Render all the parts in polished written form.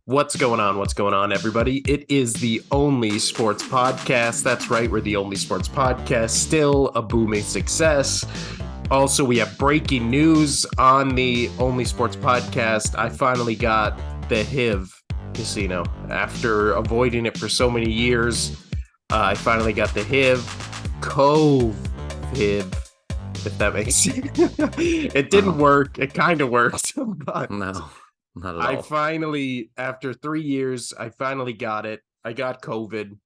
What's going on? What's going on, everybody? It is the Only Sports Podcast. That's right, we're the Only Sports Podcast, still a booming success. Also, we have breaking news on the Only Sports Podcast. I finally got the HIV casino. After avoiding it for so many years, I finally got the COVID, if that makes sense. It didn't work. It kind of worked, but... No. Not at I all. finally, after 3 years, I finally got it. I got COVID.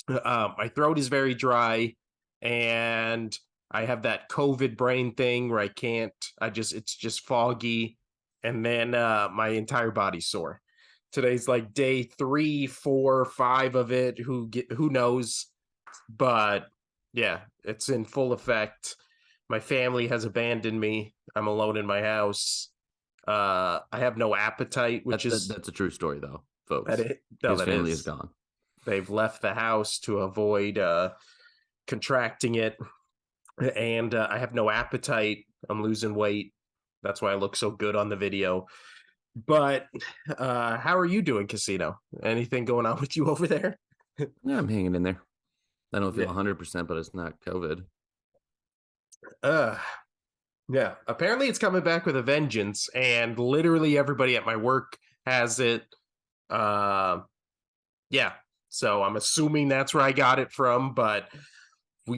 My throat is very dry, and I have that COVID brain thing where it's just foggy, and then my entire body's sore. Today's like day 3, 4, 5 of it. Who knows? But yeah, it's in full effect. My family has abandoned me. I'm alone in my house. I have no appetite, That's a true story, though, folks. His family is gone. They've left the house to avoid contracting it, and I have no appetite. I'm losing weight. That's why I look so good on the video. But how are you doing, Casino? Anything going on with you over there? Yeah, I'm hanging in there. I don't feel 100%, but it's not COVID. Yeah, apparently it's coming back with a vengeance, and literally everybody at my work has it. Yeah, so I'm assuming that's where I got it from, but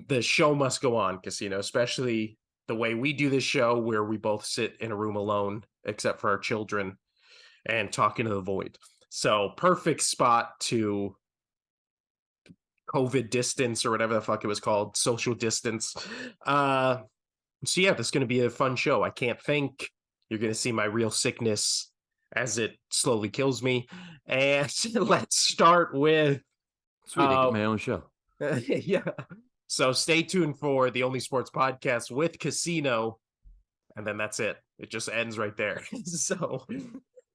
the show must go on, Casino, especially the way we do this show where we both sit in a room alone, except for our children, and talk into the void. So perfect spot to COVID distance or whatever the fuck it was called, social distance. So yeah, this is going to be a fun show. I can't think. You're going to see my real sickness as it slowly kills me. And let's start with... Sweet, I get my own show. Yeah. So stay tuned for the Only Sports Podcast with Casino. And then that's it. It just ends right there.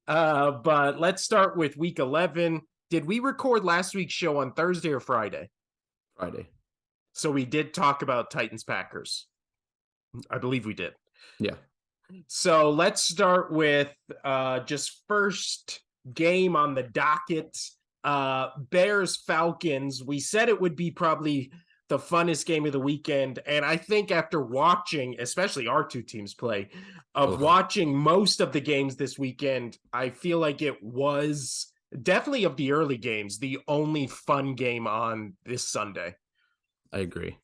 But let's start with week 11. Did we record last week's show on Thursday or Friday? Friday. So we did talk about Titans-Packers. I believe we did. Yeah. So let's start with just first game on the docket. Bears-Falcons. We said it would be probably the funnest game of the weekend. And I think after watching, especially our two teams play, watching most of the games this weekend, I feel like it was definitely of the early games, the only fun game on this Sunday. I agree.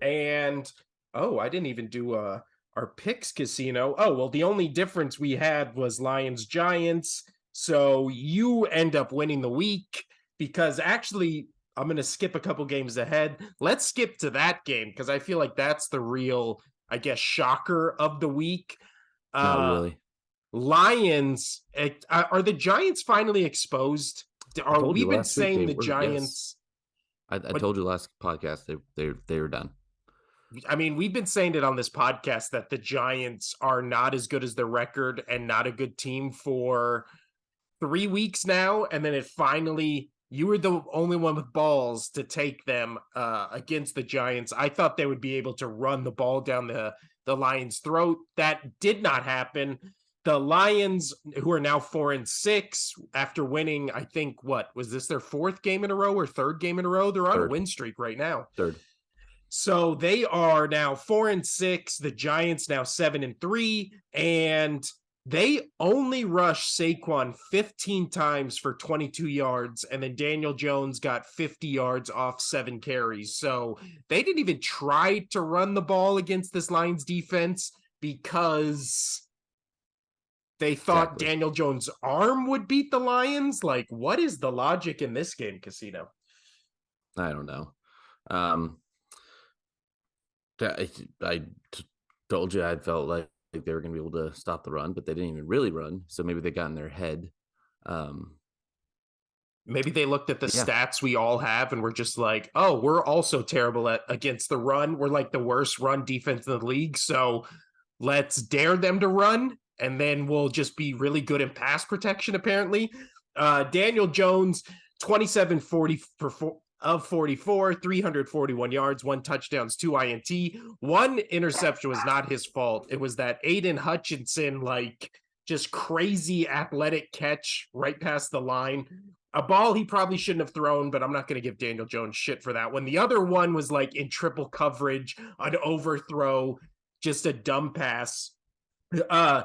And... oh, I didn't even do our picks, Casino. Oh, well, the only difference we had was Lions-Giants. So you end up winning the week because actually I'm going to skip a couple games ahead. Let's skip to that game because I feel like that's the real, I guess, shocker of the week. Not really. Lions, are the Giants finally exposed? We've been saying the Giants... Yes. I told you last podcast they were done. I mean, we've been saying it on this podcast that the Giants are not as good as their record and not a good team for 3 weeks now. And then you were the only one with balls to take them against the Giants. I thought they would be able to run the ball down the Lions' throat. That did not happen. The Lions, who are now 4-6 after winning, I think, was this their 4th game in a row or 3rd game in a row? They're on a win streak right now. 3rd. So they are now 4-6. The Giants now 7-3, and they only rushed Saquon 15 times for 22 yards, and then Daniel Jones got 50 yards off 7 carries. So they didn't even try to run the ball against this Lions defense because they thought Daniel Jones' arm would beat the Lions. Like, what is the logic in this game, Casino? I don't know. I told you I felt like they were going to be able to stop the run, but they didn't even really run. So maybe they got in their head. Maybe they looked at the stats we all have and were just like, oh, we're also terrible against the run. We're like the worst run defense in the league. So let's dare them to run, and then we'll just be really good in pass protection, apparently. Daniel Jones, 27-40 of 44, 341 yards, 1 touchdown, 2 INT. 1 interception was not his fault. It was that Aiden Hutchinson, just crazy athletic catch right past the line. A ball he probably shouldn't have thrown, but I'm not going to give Daniel Jones shit for that one. The other one was like in triple coverage, an overthrow, just a dumb pass. Uh,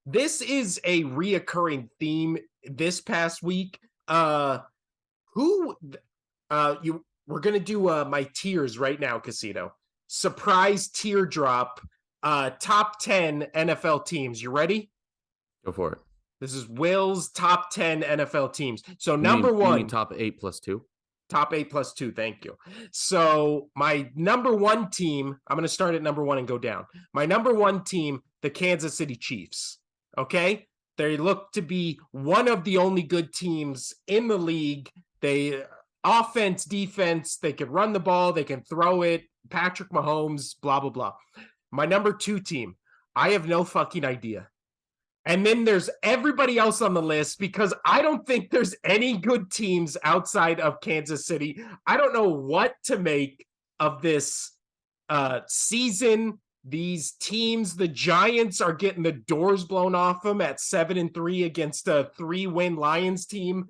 this is a reoccurring theme this past week. Who you we're gonna do my tiers right now, Casino. Surprise teardrop, top 10 NFL teams. You ready? Go for it. This is Will's top 10 NFL teams. So You mean top 8 plus 2? Top 8 plus 2, thank you. So my number one team, I'm gonna start at number one and go down. My number one team, the Kansas City Chiefs. Okay. They look to be one of the only good teams in the league. They offense, defense, they can run the ball, they can throw it. Patrick Mahomes, blah, blah, blah. My number two team, I have no fucking idea. And then there's everybody else on the list because I don't think there's any good teams outside of Kansas City. I don't know what to make of this season. These teams, the Giants are getting the doors blown off them at 7-3 against a 3-win Lions team.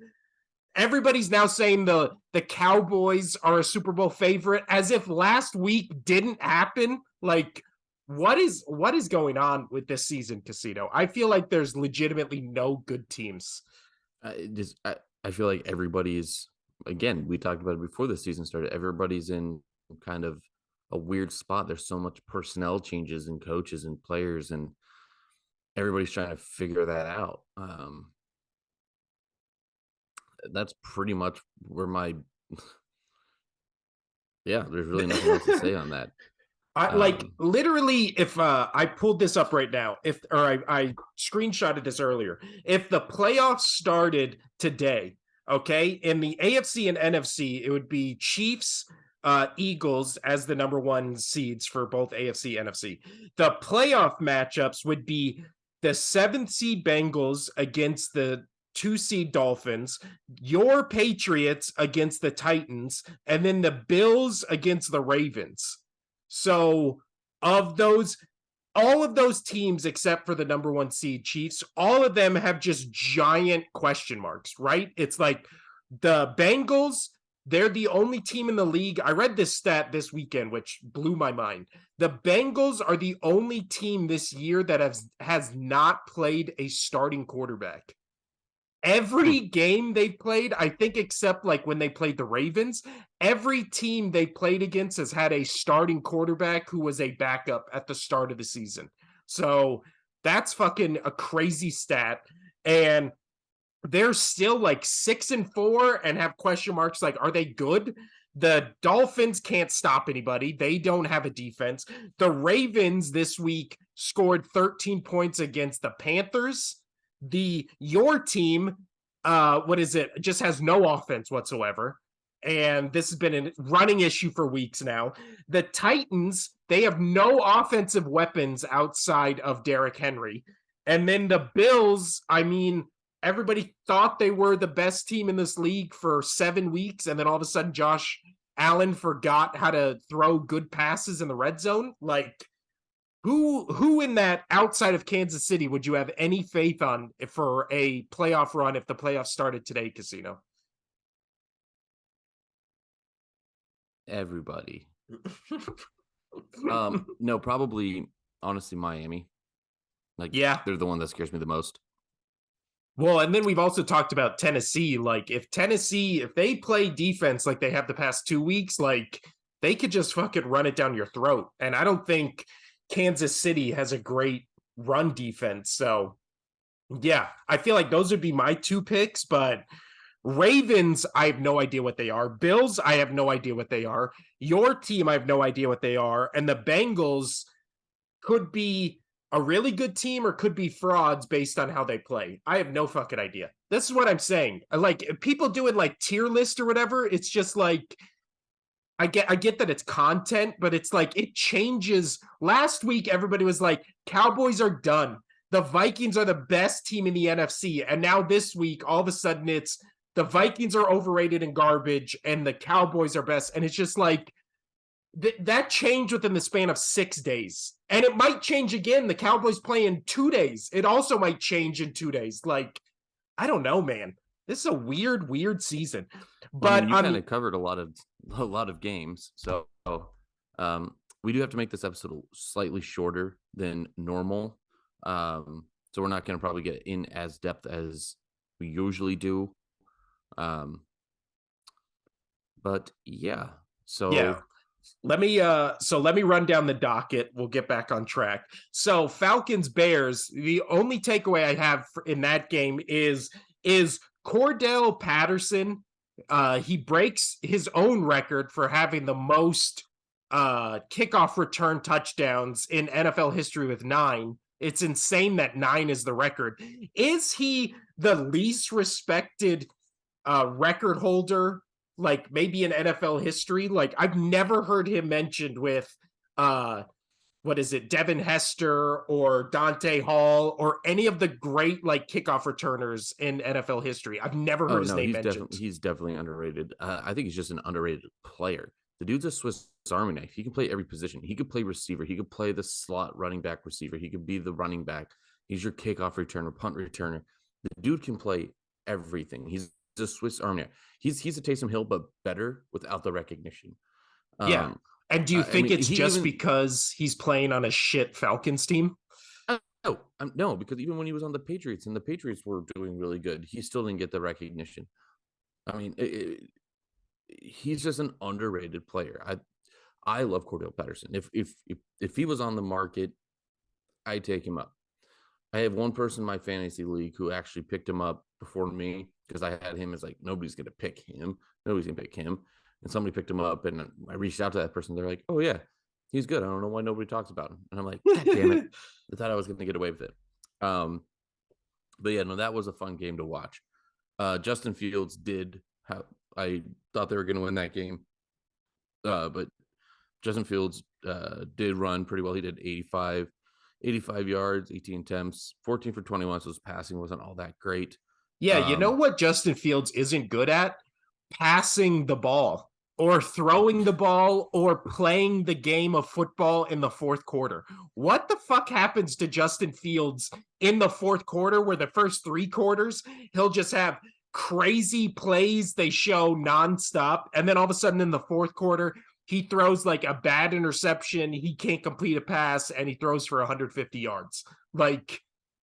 Everybody's now saying the Cowboys are a Super Bowl favorite, as if last week didn't happen. Like, what is going on with this season, Casino? I feel like there's legitimately no good teams. I feel like everybody's, again, we talked about it before the season started. Everybody's in kind of a weird spot. There's so much personnel changes and coaches and players, and everybody's trying to figure that out. That's pretty much where my there's really nothing else to say on that. Like literally, if I pulled this up right now, I screenshotted this earlier. If the playoffs started today, okay, in the AFC and NFC, it would be Chiefs, Eagles as the number one seeds for both AFC and NFC. The playoff matchups would be the 7th seed Bengals against the 2 seed Dolphins, your Patriots against the Titans, and then the Bills against the Ravens. So of those, all of those teams except for the number one seed Chiefs, all of them have just giant question marks, right? It's like the Bengals, they're the only team in the league. I read this stat this weekend, which blew my mind. The Bengals are the only team this year that has not played a starting quarterback. Every game they've played, I think except like when they played the Ravens, every team they played against has had a starting quarterback who was a backup at the start of the season. So that's fucking a crazy stat. And they're still like 6-4 and have question marks like, are they good? The Dolphins can't stop anybody. They don't have a defense. The Ravens this week scored 13 points against the Panthers. Your team, just has no offense whatsoever. And this has been a running issue for weeks now. The Titans, they have no offensive weapons outside of Derrick Henry. And then the Bills, I mean, everybody thought they were the best team in this league for 7 weeks. And then all of a sudden, Josh Allen forgot how to throw good passes in the red zone. Like, who in that outside of Kansas City would you have any faith on for a playoff run if the playoffs started today, Casino? Everybody. No, probably honestly Miami. Like, yeah, they're the one that scares me the most. Well, and then we've also talked about Tennessee. Like, if they play defense like they have the past 2 weeks, like they could just fucking run it down your throat. And I don't think Kansas City has a great run defense. So, yeah, I feel like those would be my 2 picks. But Ravens, I have no idea what they are. Bills, I have no idea what they are. Your team, I have no idea what they are. And the Bengals could be a really good team or could be frauds based on how they play. I have no fucking idea. This is what I'm saying. Like, people doing like tier list or whatever, it's just like, I get that it's content, but it's like it changes. Last week, everybody was like, Cowboys are done. The Vikings are the best team in the NFC. And now this week, all of a sudden it's the Vikings are overrated and garbage and the Cowboys are best. And it's just like, that changed within the span of 6 days. And it might change again. The Cowboys play in 2 days. It also might change in 2 days. Like, I don't know, man. This is a weird season. Well, I mean, But you kind of covered a lot of games, so we do have to make this episode slightly shorter than normal. So we're not going to probably get in as depth as we usually do. But yeah, yeah. so Let me run down the docket. We'll get back on track. So Falcons Bears, the only takeaway I have in that game is Cordell Patterson. He breaks his own record for having the most kickoff return touchdowns in NFL history with 9. It's insane that 9 is the record. Is he the least respected record holder, like maybe in NFL history? Like, I've never heard him mentioned with what is it, Devin Hester or Dante Hall or any of the great like kickoff returners in NFL history. I've never heard his name mentioned. He's definitely underrated. I think he's just an underrated player. The dude's a Swiss Army knife. He can play every position. He could play receiver. He could play the slot running back receiver. He could be the running back. He's your kickoff returner, punt returner. The dude can play everything. He's a Swiss Army knife. He's a Taysom Hill, but better without the recognition. Yeah. And do you think it's just because he's playing on a shit Falcons team? No, because even when he was on the Patriots and the Patriots were doing really good, he still didn't get the recognition. I mean, he's just an underrated player. I love Cordell Patterson. If he was on the market, I'd take him up. I have one person in my fantasy league who actually picked him up before me because I had him as like, nobody's going to pick him. Nobody's going to pick him. And somebody picked him up, and I reached out to that person. They're like, oh, yeah, he's good. I don't know why nobody talks about him. And I'm like, God damn it. I thought I was going to get away with it. But yeah, no, that was a fun game to watch. Justin Fields I thought they were going to win that game. But Justin Fields did run pretty well. He did 85 yards, 18 attempts, 14 for 21. So his passing wasn't all that great. Yeah, you know what Justin Fields isn't good at? Passing the ball or throwing the ball or playing the game of football in the fourth quarter. What the fuck happens to Justin Fields in the fourth quarter where the first 3 quarters he'll just have crazy plays they show nonstop, and then all of a sudden in the fourth quarter he throws like a bad interception, he can't complete a pass, and he throws for 150 yards. Like,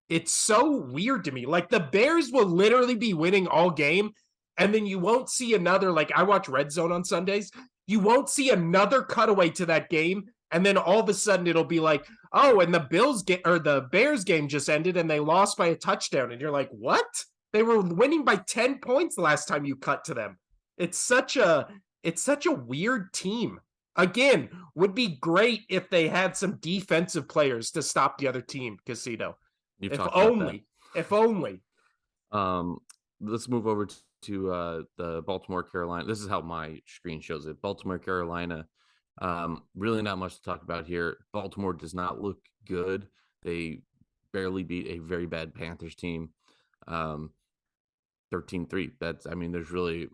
it's so weird to me. Like, the Bears will literally be winning all game, and then you won't see another, like, I watch Red Zone on Sundays, you won't see another cutaway to that game, and then all of a sudden it'll be like, oh, and the Bears game just ended and they lost by a touchdown, and you're like, what? They were winning by 10 points the last time you cut to them. It's such a weird team. Again, would be great if they had some defensive players to stop the other team, Casino. If only. Let's move over to the Baltimore, Carolina. This is how my screen shows it. Baltimore, Carolina. Really not much to talk about here. Baltimore does not look good. They barely beat a very bad Panthers team. 13-3. There's really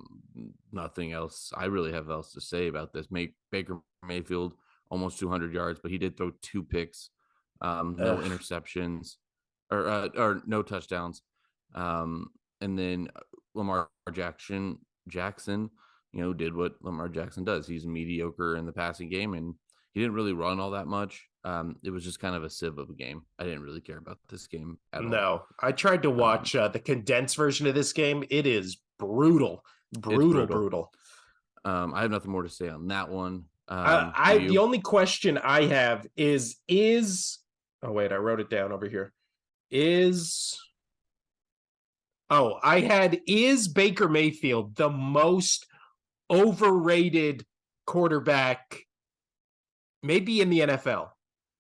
nothing else I really have else to say about this. Baker Mayfield almost 200 yards, but he did throw 2 picks, no interceptions or no touchdowns. And then Lamar Jackson, did what Lamar Jackson does. He's mediocre in the passing game, and he didn't really run all that much. It was just kind of a sieve of a game. I didn't really care about this game at all. No, I tried to watch the condensed version of this game. It is brutal. Brutal. I have nothing more to say on that one. The only question I have is oh wait, I wrote it down over here. Is Baker Mayfield the most overrated quarterback maybe in the NFL?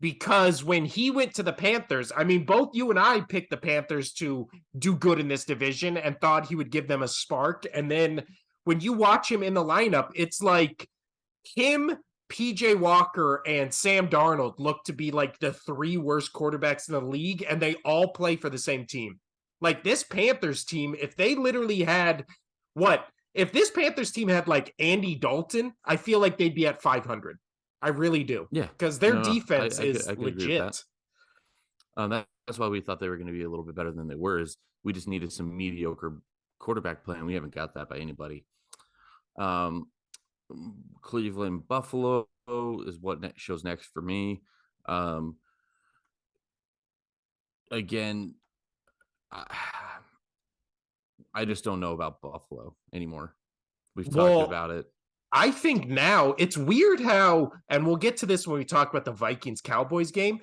Because when he went to the Panthers, I mean, both you and I picked the Panthers to do good in this division and thought he would give them a spark. And then when you watch him in the lineup, it's like him, PJ Walker, and Sam Darnold look to be like the 3 worst quarterbacks in the league, and they all play for the same team. Like, this Panthers team, if they literally had if this Panthers team had like Andy Dalton, I feel like they'd be at 500. I really do. Yeah. Because their No, defense I is could agree with that. legit. That's why we thought they were going to be a little bit better than they were. Is we just needed some mediocre quarterback play, and we haven't got that by anybody. Um, Cleveland Buffalo is what shows next for me. Again, I just don't know about Buffalo anymore. We've talked Well, about it. I think now it's weird how, and we'll get to this when we talk about the Vikings Cowboys game.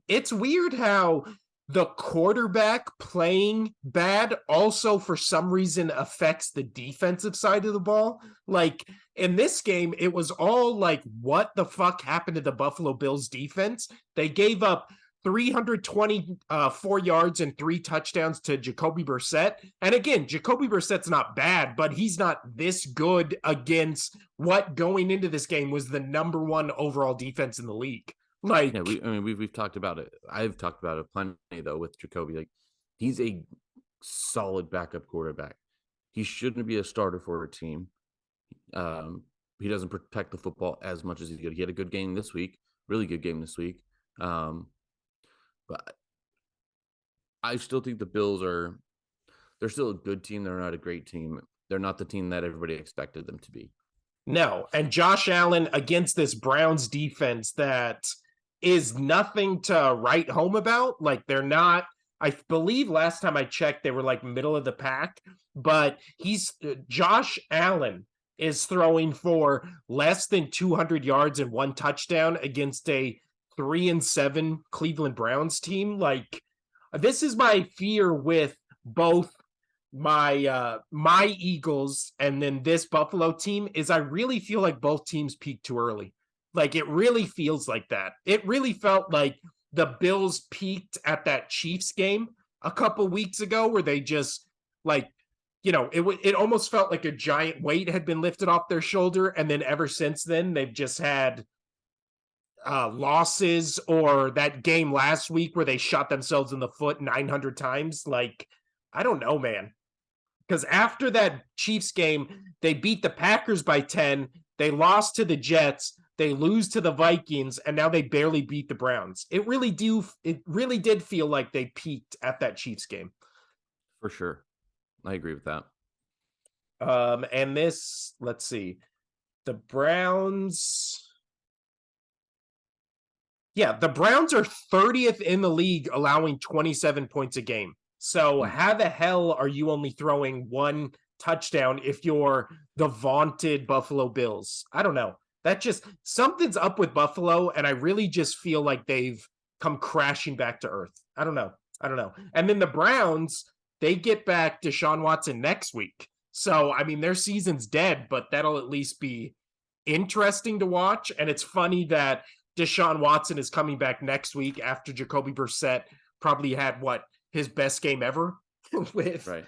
It's weird how the quarterback playing bad also, for some reason, affects the defensive side of the ball. Like in this game, it was all like, what the fuck happened to the Buffalo Bills defense? They gave up 324 yards and 3 touchdowns to Jacoby Brissett. And again, Jacoby Brissett's not bad, but he's not this good against what going into this game was the number 1 overall defense in the league. Like, yeah, we've talked about it. I've talked about it plenty though with Jacoby. Like, he's a solid backup quarterback. He shouldn't be a starter for a team. He doesn't protect the football as much as he could. He had a good game this week, really good game this week. But I still think the Bills they're still a good team. They're not a great team. They're not the team that everybody expected them to be. no. And Josh Allen against this Browns defense that is nothing to write home about. Like, they're not, I believe last time I checked, they were like middle of the pack, but Josh Allen is throwing for less than 200 yards and 1 touchdown against a 3-7 Cleveland Browns team. Like, this is my fear with both my Eagles and then this Buffalo team is I really feel like both teams peaked too early. Like, it really feels like that. It really felt like the Bills peaked at that Chiefs game a couple weeks ago where they just like, it almost felt like a giant weight had been lifted off their shoulder, and then ever since then they've just had losses, or that game last week where they shot themselves in the foot 900 times. Like, I don't know, man. Because after that Chiefs game, they beat the Packers by 10. They lost to the Jets. They lose to the Vikings, and now they barely beat the Browns. It really did feel like they peaked at that Chiefs game. For sure. I agree with that. And this, let's see. The Browns. Yeah, the Browns are 30th in the league, allowing 27 points a game. So how the hell are you only throwing 1 touchdown if you're the vaunted Buffalo Bills? I don't know. That just, something's up with Buffalo, and I really just feel like they've come crashing back to earth. I don't know. And then the Browns, they get back Deshaun Watson next week. So, I mean, their season's dead, but that'll at least be interesting to watch. And it's funny that Deshaun Watson is coming back next week after Jacoby Brissett probably had his best game ever with, right.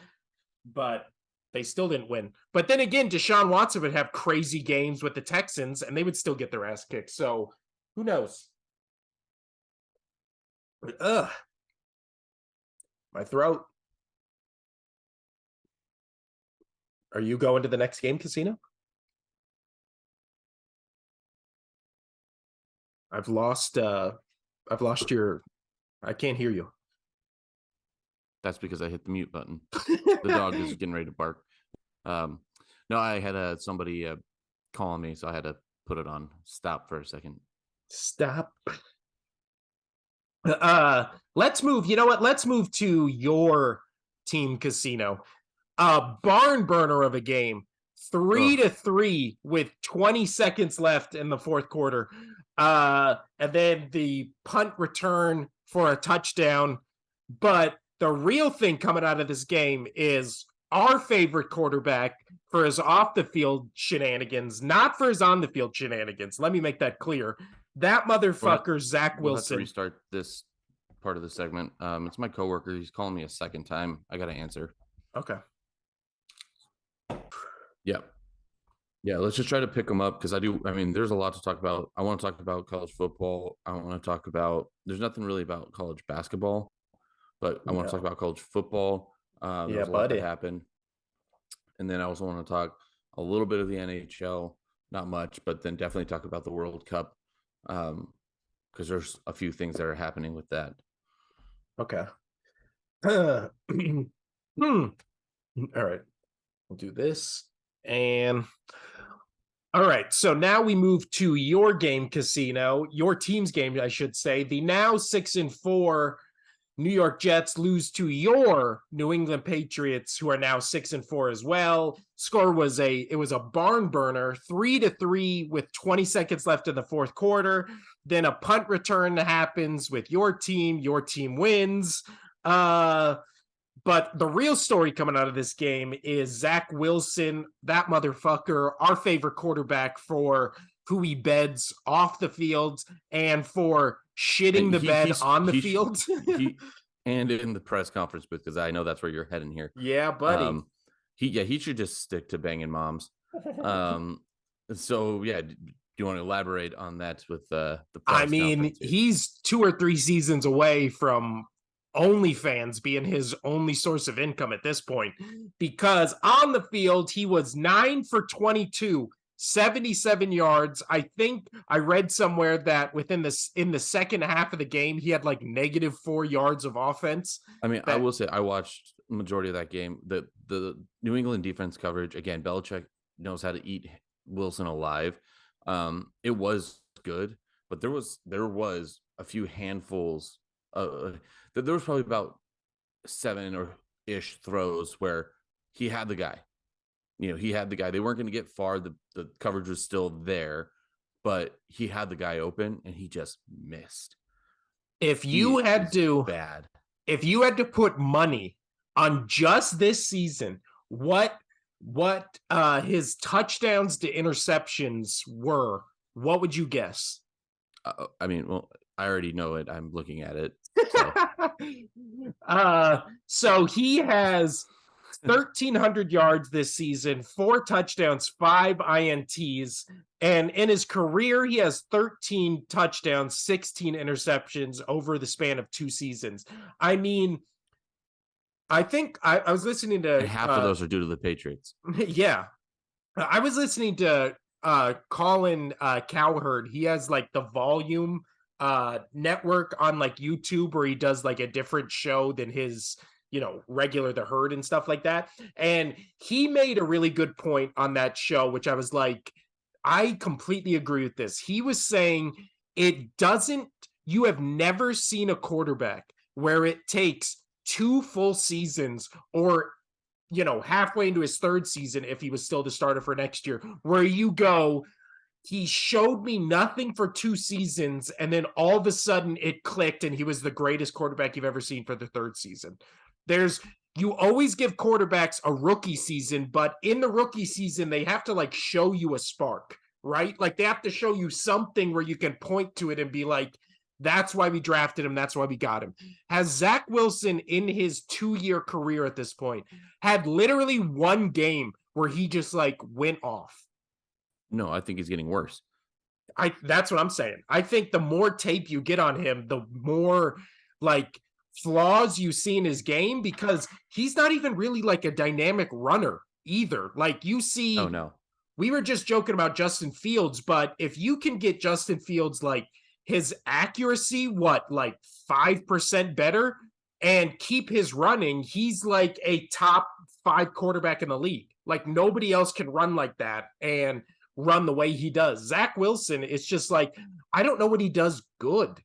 But they still didn't win. But then again, Deshaun Watson would have crazy games with the Texans and they would still get their ass kicked. So who knows? Ugh. My throat. Are you going to the next game, Casino? I've lost your, I can't hear you. That's because I hit the mute button. The dog is getting ready to bark. No, I had somebody calling me, so I had to put it on stop for a second. Stop. Let's move. You know what? Let's move to your team, Casino. Barn burner of a game. 3-3 with 20 seconds left in the fourth quarter. And then the punt return for a touchdown. But the real thing coming out of this game is our favorite quarterback for his off the field shenanigans, not for his on the field shenanigans. Let me make that clear. That motherfucker, Zach Wilson. We'll have to restart this part of the segment. It's my coworker. He's calling me a second time. I got to answer. Okay. Yeah, let's just try to pick them up because there's a lot to talk about. I want to talk about college football. I want to talk about, there's nothing really about college basketball, but I want to talk about college football. There's a lot that happened. And then I also want to talk a little bit of the NHL, not much, but then definitely talk about the World Cup. because there's a few things that are happening with that. Okay. All right. We'll do this. And all right. So now we move to your game, Casino, your team's game, I should say. The now 6-4 New York Jets lose to your New England Patriots, who are now 6-4 as well. Score was a barn burner, 3-3 with 20 seconds left in the fourth quarter. Then a punt return happens with your team. Your team wins. But the real story coming out of this game is Zach Wilson, that motherfucker, our favorite quarterback, for who he beds off the field and for shitting the bed on the field. He and in the press conference booth, because I know that's where you're heading here. Yeah, buddy. He should just stick to banging moms. So yeah, do you want to elaborate on that with the press conference? He's 2 or 3 seasons away from OnlyFans being his only source of income at this point, because on the field he was 9 for 22, 77 yards. I think I read somewhere that in the second half of the game he had like -4 yards of offense. I mean, I will say I watched the majority of that game. The New England defense coverage, again, Belichick knows how to eat Wilson alive. It was good, but there was a few handfuls. There was probably about 7 or ish throws where he had the guy. He had the guy. They weren't going to get far. The coverage was still there, but he had the guy open and he just missed. If you had to put money on just this season, what his touchdowns to interceptions were, what would you guess? I mean, well, I already know it. I'm looking at it. So he has 1,300 yards this season, 4 touchdowns, 5 INTs. And in his career, he has 13 touchdowns, 16 interceptions over the span of 2 seasons. I mean, I think I was listening to... And half of those are due to the Patriots. Yeah. I was listening to Colin Cowherd. He has like the Volume network on like YouTube where he does like a different show than his regular The Herd and stuff like that. And he made a really good point on that show, which I was like, I completely agree with this. He was saying you have never seen a quarterback where it takes 2 full seasons or halfway into his 3rd season, if he was still the starter for next year, where you go, he showed me nothing for 2 seasons, and then all of a sudden it clicked, and he was the greatest quarterback you've ever seen for the 3rd season. You always give quarterbacks a rookie season, but in the rookie season, they have to like show you a spark, right? Like they have to show you something where you can point to it and be like, that's why we drafted him. That's why we got him. Has Zach Wilson in his 2-year career at this point had literally 1 game where he just like went off? No, I think he's getting worse. That's what I'm saying. I think the more tape you get on him, the more like flaws you see in his game, because he's not even really like a dynamic runner either. Like you see, oh no, we were just joking about Justin Fields, but if you can get Justin Fields like his accuracy, like 5% better, and keep his running, he's like a top 5 quarterback in the league. Like nobody else can run like that and run the way he does. Zach Wilson is just like, I don't know what he does good.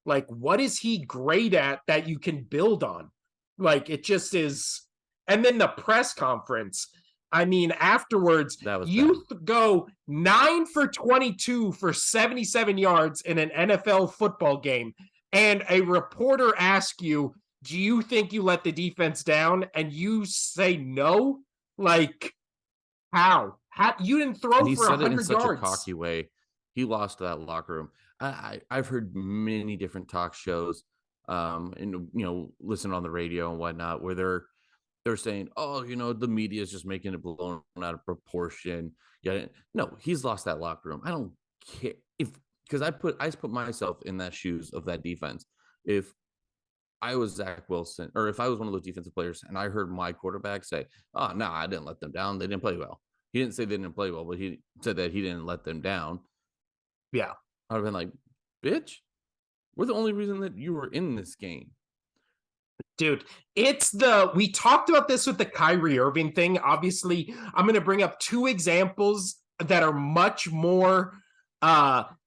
Like, what is he great at that you can build on? Like, it just is. And then the press conference, I mean, afterwards, go 9 for 22 for 77 yards in an NFL football game. And a reporter asks you, do you think you let the defense down? And you say no? Like, how? You didn't throw and he for said 100 it in such yards. a cocky way. He lost that locker room. I've heard many different talk shows, and listen on the radio and whatnot, where they're saying, "Oh, the media is just making it blown out of proportion." Yeah, no, he's lost that locker room. I don't care because I put myself in that shoes of that defense. If I was Zach Wilson, or if I was one of those defensive players, and I heard my quarterback say, "Oh, no, I didn't let them down. They didn't play well." He didn't say they didn't play well, but he said that he didn't let them down. Yeah. I'd have been like, bitch. We're the only reason that you were in this game. Dude, we talked about this with the Kyrie Irving thing. Obviously, I'm going to bring up two examples that are much more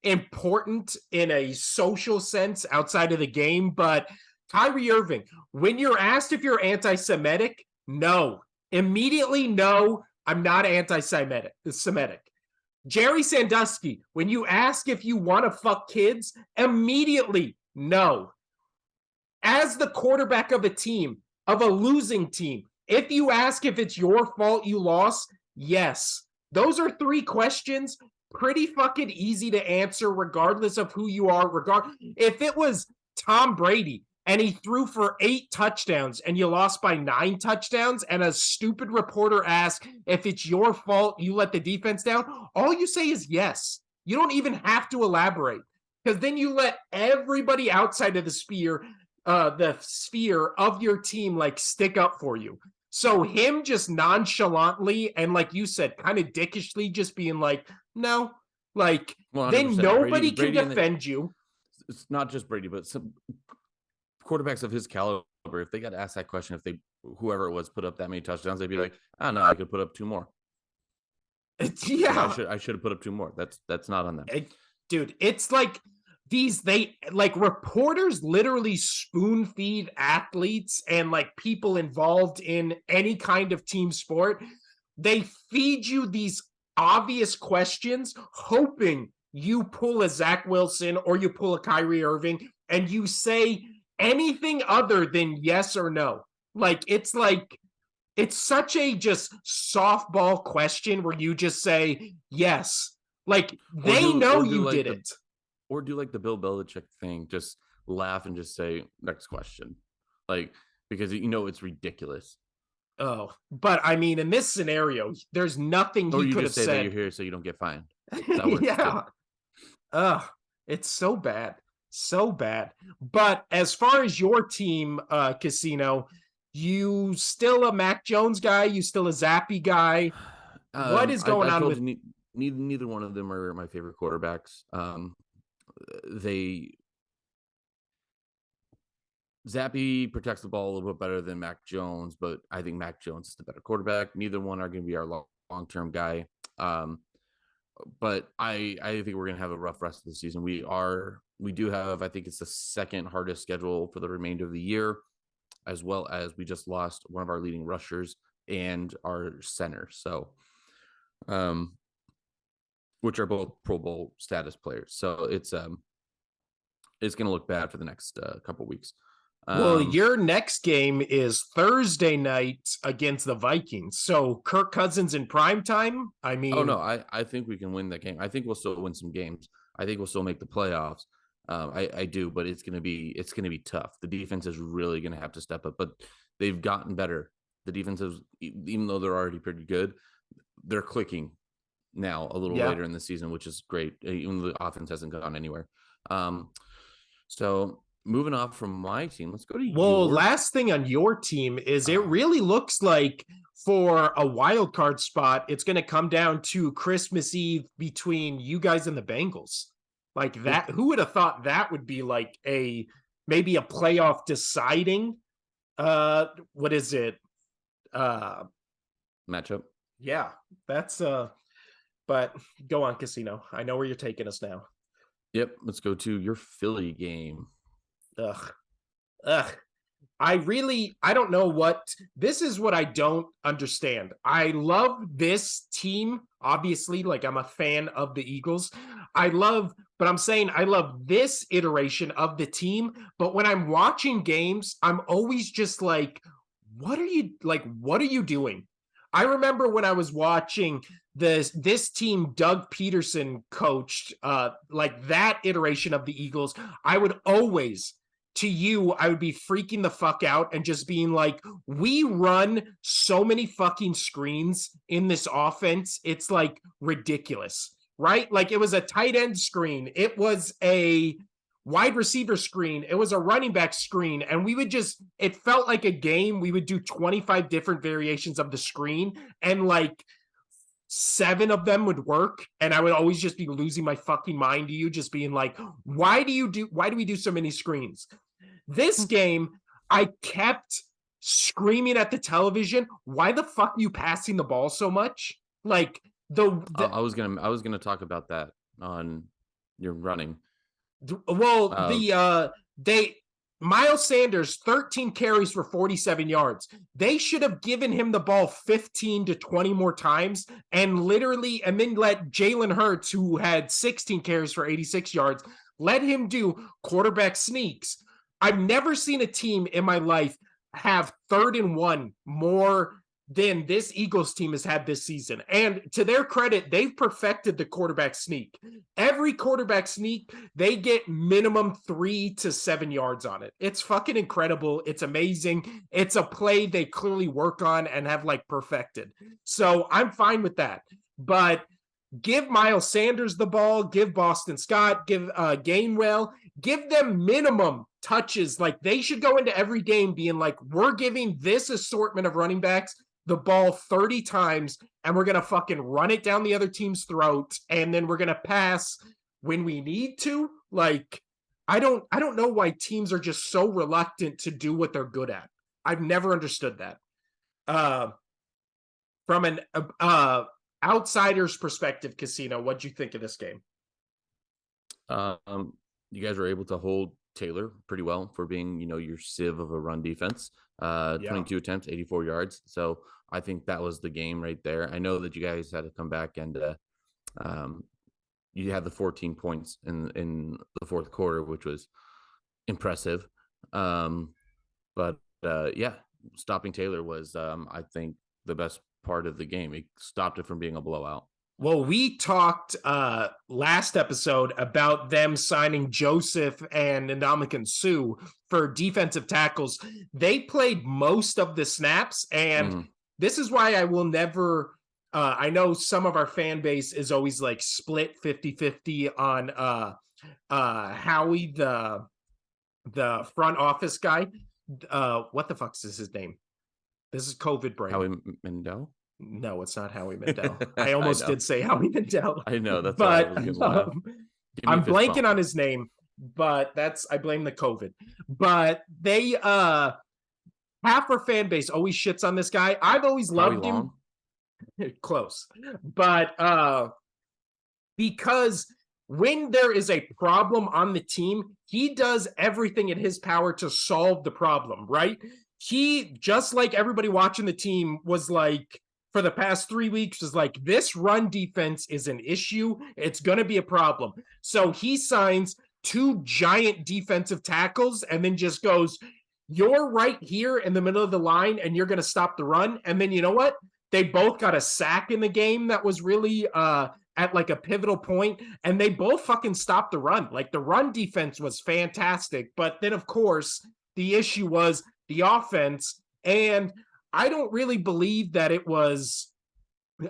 important in a social sense outside of the game. But Kyrie Irving, when you're asked if you're anti-Semitic, no. Immediately, no, I'm not anti-Semitic. Jerry Sandusky, when you ask if you want to fuck kids, immediately, no. As the quarterback of a team, of a losing team, if you ask if it's your fault you lost, yes. Those are three questions, pretty fucking easy to answer regardless of who you are. If it was Tom Brady and he threw for 8 touchdowns and you lost by 9 touchdowns and a stupid reporter asks if it's your fault you let the defense down, all you say is yes. You don't even have to elaborate, because then you let everybody outside of the sphere of your team like stick up for you. So him just nonchalantly and, like you said, kind of dickishly just being like, no, like, 100%. then nobody Brady can defend you. It's not just Brady, but some quarterbacks of his caliber, if they got asked that question, if whoever it was put up that many touchdowns, they'd be like, I don't know, I could put up 2 more. Yeah, I should have put up 2 more. That's not on them. Dude, it's like reporters literally spoon feed athletes and like people involved in any kind of team sport. They feed you these obvious questions, hoping you pull a Zach Wilson or you pull a Kyrie Irving and you say anything other than yes or no. It's such a just softball question where you just say yes. Like, they know you did it. Or do like the Bill Belichick thing, just laugh and just say, next question. Like, because it's ridiculous. Oh, but I mean, in this scenario, there's nothing he could have said. That you're here so you don't get fined. That works yeah. It's so bad. So bad. But as far as your team, Casino, you still a Mac Jones guy? You still a Zappy guy? What is going on with... Neither one of them are my favorite quarterbacks. Zappy protects the ball a little bit better than Mac Jones, but I think Mac Jones is the better quarterback. Neither one are going to be our long-term guy. But I think we're going to have a rough rest of the season. We do have, I think it's the second hardest schedule for the remainder of the year, as well as we just lost one of our leading rushers and our center. So, which are both Pro Bowl status players. So it's going to look bad for the next couple weeks. Well, your next game is Thursday night against the Vikings. So Kirk Cousins in prime time. I mean, oh no, I think we can win that game. I think we'll still win some games. I think we'll still make the playoffs. I do, but it's gonna be tough. The defense is really gonna have to step up, but they've gotten better. The defense is, even though they're already pretty good, they're clicking now a little later in the season, which is great. Even though the offense hasn't gone anywhere. So moving off from my team, let's go to last thing on your team is it really looks like for a wild card spot, it's going to come down to Christmas Eve between you guys and the Bengals. Like that, who would have thought that would be like maybe a playoff deciding what is it? Matchup. Yeah, that's but go on, Casino. I know where you're taking us now. Yep, let's go to your Philly game. Ugh. I don't know this is what I don't understand. I love this team, obviously, like I'm a fan of the Eagles. But I'm saying I love this iteration of the team. But when I'm watching games, I'm always just like, what are you doing? I remember when I was watching this team Doug Peterson coached, like that iteration of the Eagles, I would always, I would be freaking the fuck out and just being like, we run so many fucking screens in this offense. It's like ridiculous, right? Like it was a tight end screen. It was a wide receiver screen. It was a running back screen. And it felt like a game. We would do 25 different variations of the screen. And like 7 of them would work, and I would always just be losing my fucking mind to you, just being like, why do we do so many screens? This game, I kept screaming at the television, why the fuck are you passing the ball so much? Like I was gonna talk about that on your running. well, Uh, they Miles Sanders 13 carries for 47 yards. They should have given him the ball 15 to 20 more times and then let Jalen Hurts, who had 16 carries for 86 yards, let him do quarterback sneaks. I've never seen a team in my life have 3rd and 1 more than this Eagles team has had this season. And to their credit, they've perfected the quarterback sneak. Every quarterback sneak, they get minimum 3 to 7 yards on it. It's fucking incredible. It's amazing. It's a play they clearly work on and have like perfected. So I'm fine with that. But give Miles Sanders the ball, give Boston Scott, give Gainwell, give them minimum touches. Like they should go into every game being like, we're giving this assortment of running backs the ball 30 times and we're going to fucking run it down the other team's throat and then we're going to pass when we need to. Like I don't know why teams are just so reluctant to do what they're good at. I've never understood that. From an outsider's perspective, Casino, what'd you think of this game? you guys were able to hold Taylor pretty well for being, your sieve of a run defense. Yeah. 22 attempts, 84 yards. So I think that was the game right there. I know that you guys had to come back and you had the 14 points in the fourth quarter, which was impressive. But yeah, stopping Taylor was, I think, the best part of the game. It stopped it from being a blowout. Well, we talked last episode about them signing Joseph and Ndamukong Suh for defensive tackles. They played most of the snaps, and this is why I will never I know some of our fan base is always like split 50-50 on Howie, the front office guy. What the fuck's is his name? This is COVID brain. Howie Mandel? No, it's not Howie Mandel. I almost did say Howie Mandel. I know, that's but why I was gonna I'm blanking on his name, but I blame the COVID. But they half our fan base always shits on this guy. I've always loved him. Close. But because when there is a problem on the team, he does everything in his power to solve the problem, right? He, just like everybody watching the team, was like, for the past 3 weeks, is like, this run defense is an issue. It's going to be a problem. So he signs 2 giant defensive tackles and then just goes, you're right here in the middle of the line and you're going to stop the run. And then you know what? They both got a sack in the game that was really at like a pivotal point, and they both fucking stopped the run. Like the run defense was fantastic. But then, of course, the issue was the offense. And I don't really believe that it was.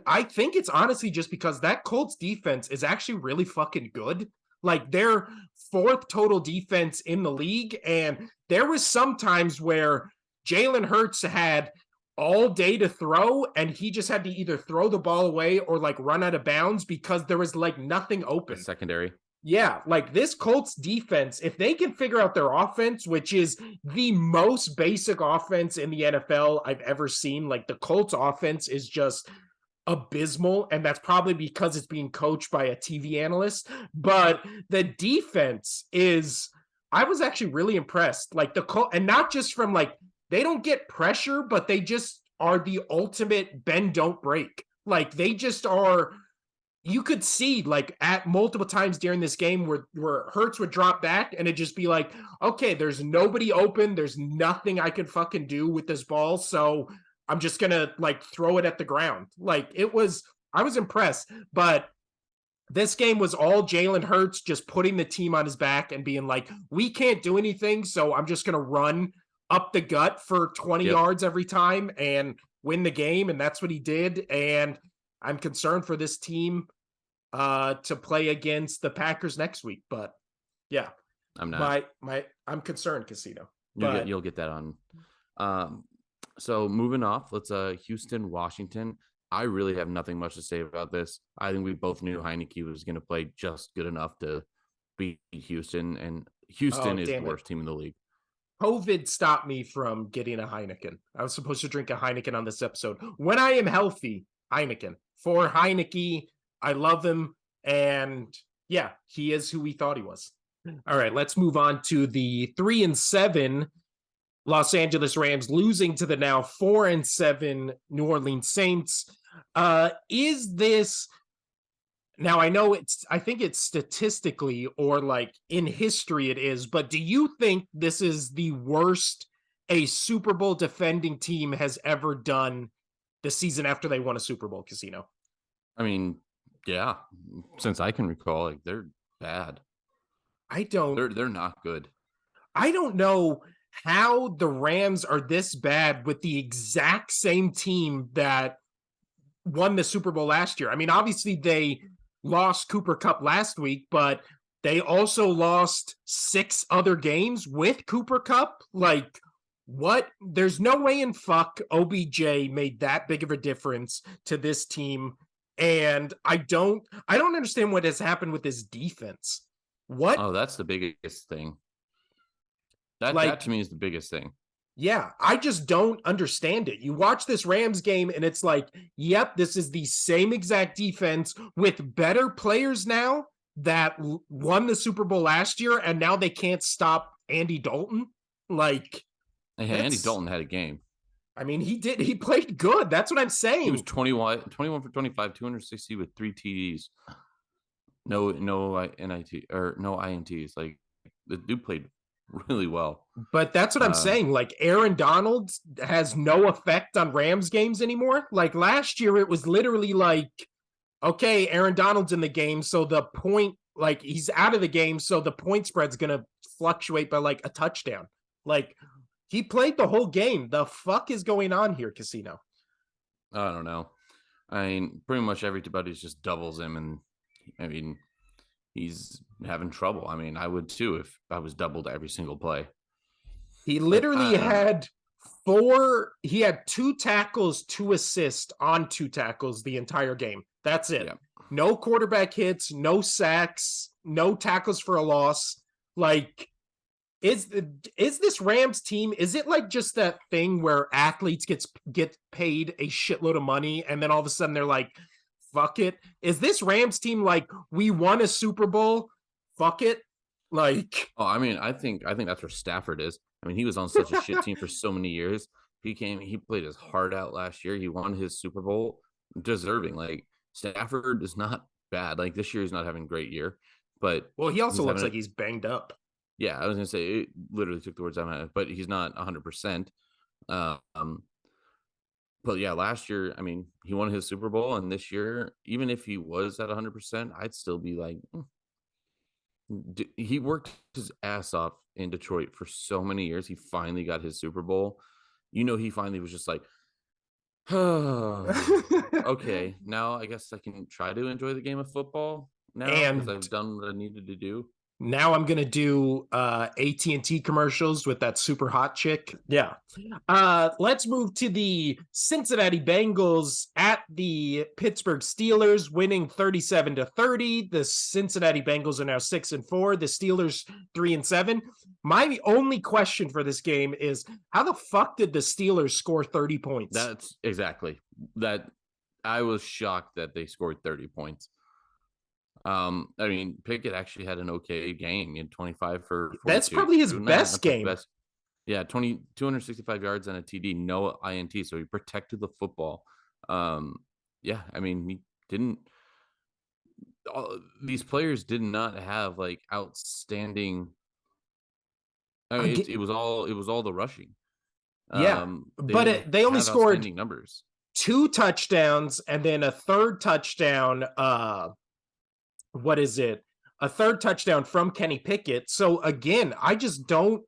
I think it's honestly just because that Colts defense is actually really fucking good. Like their 4th total defense in the league. And there was some times where Jalen Hurts had all day to throw and he just had to either throw the ball away or like run out of bounds because there was like nothing open. The secondary. Yeah, like this Colts defense, if they can figure out their offense, which is the most basic offense in the NFL I've ever seen, like the Colts offense is just abysmal, and that's probably because it's being coached by a TV analyst. But the defense is, I was actually really impressed. Like the Colts, and not just from like, they don't get pressure, but they just are the ultimate bend, don't break. Like they just are. You could see like at multiple times during this game where Hurts would drop back and it'd just be like, okay, there's nobody open. There's nothing I could fucking do with this ball. So I'm just going to like throw it at the ground. Like I was impressed, but this game was all Jalen Hurts just putting the team on his back and being like, we can't do anything. So I'm just going to run up the gut for 20 yards every time and win the game. And that's what he did. And I'm concerned for this team to play against the Packers next week. But yeah, I'm not. I'm concerned, Casino. You'll get that on. So moving off, let's Houston, Washington. I really have nothing much to say about this. I think we both knew Heineke was going to play just good enough to beat Houston, and Oh, Houston is the damn it. worst team in the league. COVID stopped me from getting a Heineken. I was supposed to drink a Heineken on this episode. When I am healthy, Heineken. For Heineke, I love him. And yeah, he is who we thought he was. All right, let's move on to the 3-7 Los Angeles Rams losing to the now 4-7 New Orleans Saints. Is this now? I know I think it's statistically or like in history it is, but do you think this is the worst a Super Bowl defending team has ever done the season after they won a Super Bowl, Casino? I mean, yeah, since I can recall, like they're bad. I don't They're not good. I don't know how the Rams are this bad with the exact same team that won the Super Bowl last year. I mean, obviously they lost Cooper Kupp last week, but they also lost 6 other games with Cooper Kupp. Like, what? There's no way in fuck OBJ made that big of a difference to this team. And I don't understand what has happened with this defense. What? Oh, that's the biggest thing. That Like, to me is the biggest thing. yeah, I just don't understand it. You watch this Rams game and it's like, yep, this is the same exact defense with better players now that won the Super Bowl last year, and now they can't stop Andy Dalton. Like, And Andy that's, Dalton had a game. I mean, he played good. That's what I'm He was saying. 21 for 25, 260 with 3 TDs. No NIT or no INTs. Like the dude played really well. But that's what I'm Um, saying. Like, Aaron Donald has no effect on Rams games anymore. Like last year, it was literally like, okay, Aaron Donald's in the game, so the point, like, he's out of the game, so the point spread's gonna fluctuate by like a touchdown. Like, he played the whole game. The fuck is going on here, Casino? I don't know. I mean, pretty much everybody's just doubles him, and I mean, he's having trouble. I mean, I would too if I was doubled every single play. He Like literally I don't know. had he had 2 tackles, 2 assists on 2 tackles the entire game. That's it. Yeah. No quarterback hits, no sacks, no tackles for a loss. Like, is this Rams team, is it like just that thing where athletes get paid a shitload of money and then all of a sudden they're like, fuck it? Is this Rams team like, we won a Super Bowl, fuck it? Like, Oh, I mean, I think that's where Stafford is. I mean, he was on such a shit team for so many years. He played his heart out last year. He won his Super Bowl, deserving. Like Stafford is not bad. Like this year, he's not having a great year, but well, he also he's looks having like he's banged up. yeah. I was gonna say it literally took the words out of my mouth, but he's not 100%. Um, but yeah, last year, I mean, he won his Super Bowl, and this year, even if he was at 100%, I'd still be like, he worked his ass off in Detroit for so many years. He finally got his Super Bowl. You know, he finally was just like, oh, okay, now I guess I can try to enjoy the game of football now because And I've done what I needed to do. now I'm gonna do AT&T commercials with that super hot chick. Yeah. Let's move to the Cincinnati Bengals at the Pittsburgh Steelers, winning 37-30. The Cincinnati Bengals are now 6-4. The Steelers 3-7. My only question for this game is, how the fuck did the Steelers score 30 points? That's exactly that. I was shocked that they scored 30 points. I mean, Pickett actually had an okay game in 25 for 42. That's probably his best game. Best. Yeah, 265 yards and a TD, no INT. So he protected the football. Yeah, I mean, he didn't. These players did not have like outstanding. I mean, it was all the rushing. Yeah, They but didn't they only have scored outstanding numbers. 2 touchdowns and then a third touchdown. What is it? A third touchdown from Kenny Pickett. So again, I just don't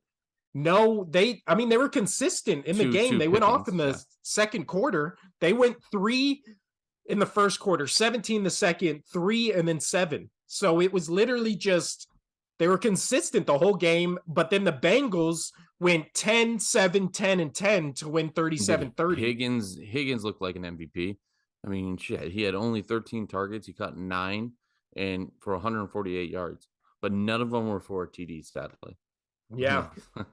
know. I mean, they were consistent in the game. Two They went off pickings, in the yeah. second quarter. They went 3 in the first quarter, 17 the second, 3, and then 7. So it was literally just, they were consistent the whole game. But then the Bengals went 10, 7, 10, and 10 to win 37-30. Higgins looked like an MVP. I mean, shit, he had only 13 targets. He caught 9 and for 148 yards, but none of them were for TDs, sadly. Yeah. And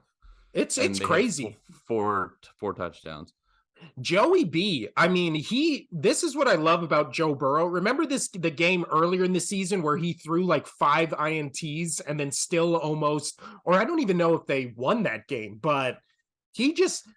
It's they had crazy. four touchdowns. Joey B. I mean, this is what I love about Joe Burrow. Remember the game earlier in the season where he threw like 5 INTs and then still almost, or I don't even know if they won that game, but he just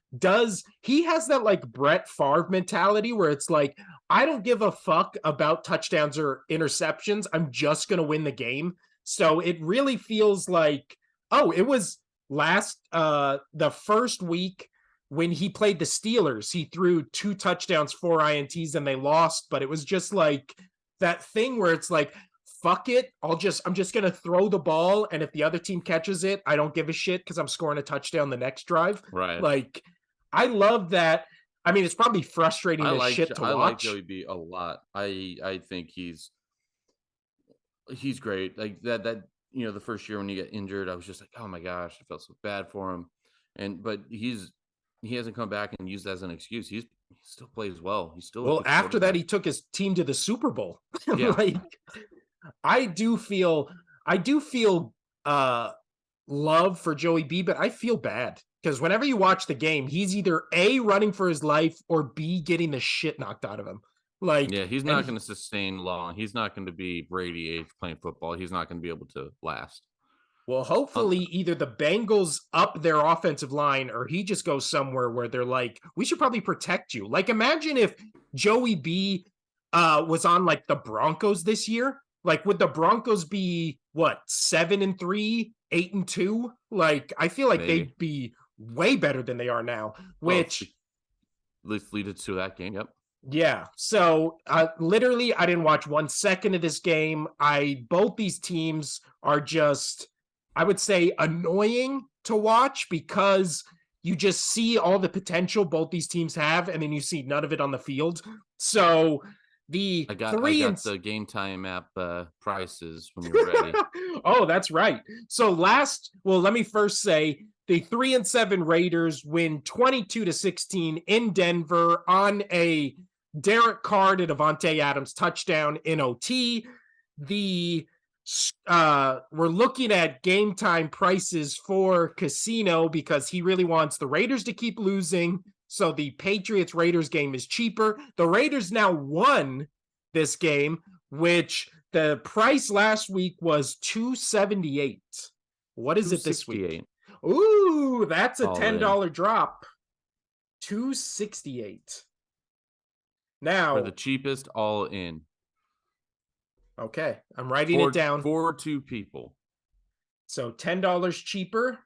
he has that like Brett Favre mentality where it's like, I don't give a fuck about touchdowns or interceptions. I'm just gonna win the game. So it really feels like, oh, it was the first week when he played the Steelers, he threw 2 touchdowns, 4 INTs, and they lost. But it was just like that thing where it's like, fuck it. I'm just gonna throw the ball, and if the other team catches it, I don't give a shit because I'm scoring a touchdown the next drive. Right. Like, I love that. I mean, it's probably frustrating as shit to I like watch. Joey B a lot. I think he's great. Like that the first year when he got injured, I was just like, oh my gosh, I felt so bad for him. But he hasn't come back and used that as an excuse. He still plays well. He's still a Well, good after that, quarterback. he took his team to the Super Bowl. Yeah. Like, I do feel, I do feel love for Joey B, but I feel bad because whenever you watch the game, he's either A, running for his life, or B, getting the shit knocked out of him. Like, Yeah, he's and not going to sustain long. He's not going to be Brady age playing football. He's not going to be able to last. well, Um, hopefully either the Bengals up their offensive line or he just goes somewhere where they're like, we should probably protect you. Like, imagine if Joey B was on like the Broncos this year. Like, would the Broncos be what, 7-3, 8-2? Like, I feel like maybe. they'd be way better than they are now, Well, which, at least lead it to that game. Yep. yeah. So literally, I didn't watch 1 second of this game. Both these teams are just, I would say, annoying to watch because you just see all the potential both these teams have, and then you see none of it on the field. So the I three and got the game time app prices when you're ready. oh, that's right. So let me first say the 3-7 Raiders win 22-16 in Denver on a Derek Carr to Devontae Adams touchdown in OT. The we're looking at game time prices for Casino because he really wants the Raiders to keep losing. So the Patriots Raiders game is cheaper. The Raiders now won this game, which the price last week was 278. What is it this week? 268 Ooh, that's a all in $10 drop. 268. for Now, the cheapest all in okay, I'm writing it down. for two people. So $10 cheaper.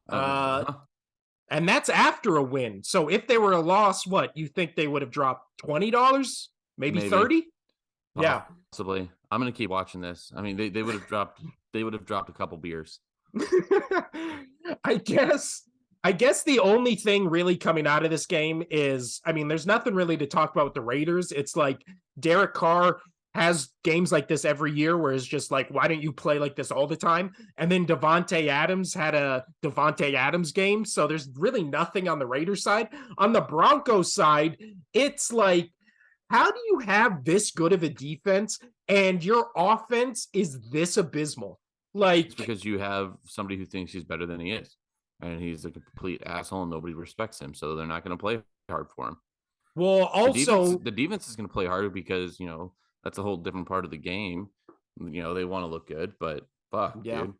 Uh, Uh-huh. and that's after a win. So if they were a loss, what you think they would have dropped $20, maybe Maybe 30? Yeah. possibly. I'm gonna keep watching this. I mean, they would have dropped a couple beers. I guess the only thing really coming out of this game is, I mean, there's nothing really to talk about with the Raiders. It's like Derek Carr has games like this every year where it's just like, why don't you play like this all the time? And then Devontae Adams had a Devontae Adams game. So there's really nothing on the Raiders side. On the Broncos side, it's like, how do you have this good of a defense and your offense is this abysmal? It's Like, because you have somebody who thinks he's better than he is, and he's a complete asshole, and nobody respects him. So they're not going to play hard for him. well, also, The defense is going to play harder because that's a whole different part of the game. They want to look good, but fuck, yeah, dude.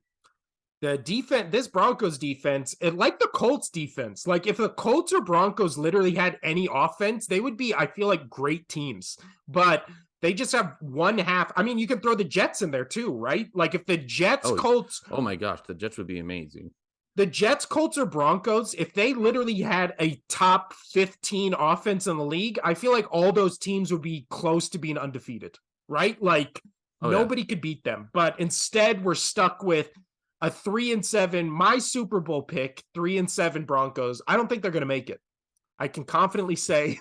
the defense, this Broncos defense, like the Colts defense, like if the Colts or Broncos literally had any offense, they would be, I feel like, great teams. But they just have one half. I mean, you could throw the Jets in there too, right? Like if the Jets, Oh, Colts, oh my gosh, the Jets would be amazing. the Jets, Colts, or Broncos, if they literally had a top 15 offense in the league, I feel like all those teams would be close to being undefeated, right? Like Oh yeah, nobody could beat them. But instead, we're stuck with a 3-7, my Super Bowl pick, 3-7 Broncos. I don't think they're going to make it. I can confidently say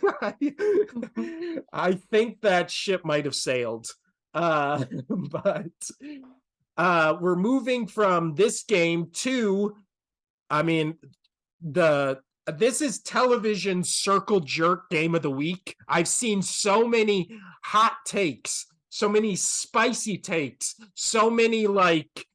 I think that ship might have sailed. But we're moving from this game to, I mean, the this is television circle jerk game of the week. I've seen so many hot takes, so many spicy takes, so many like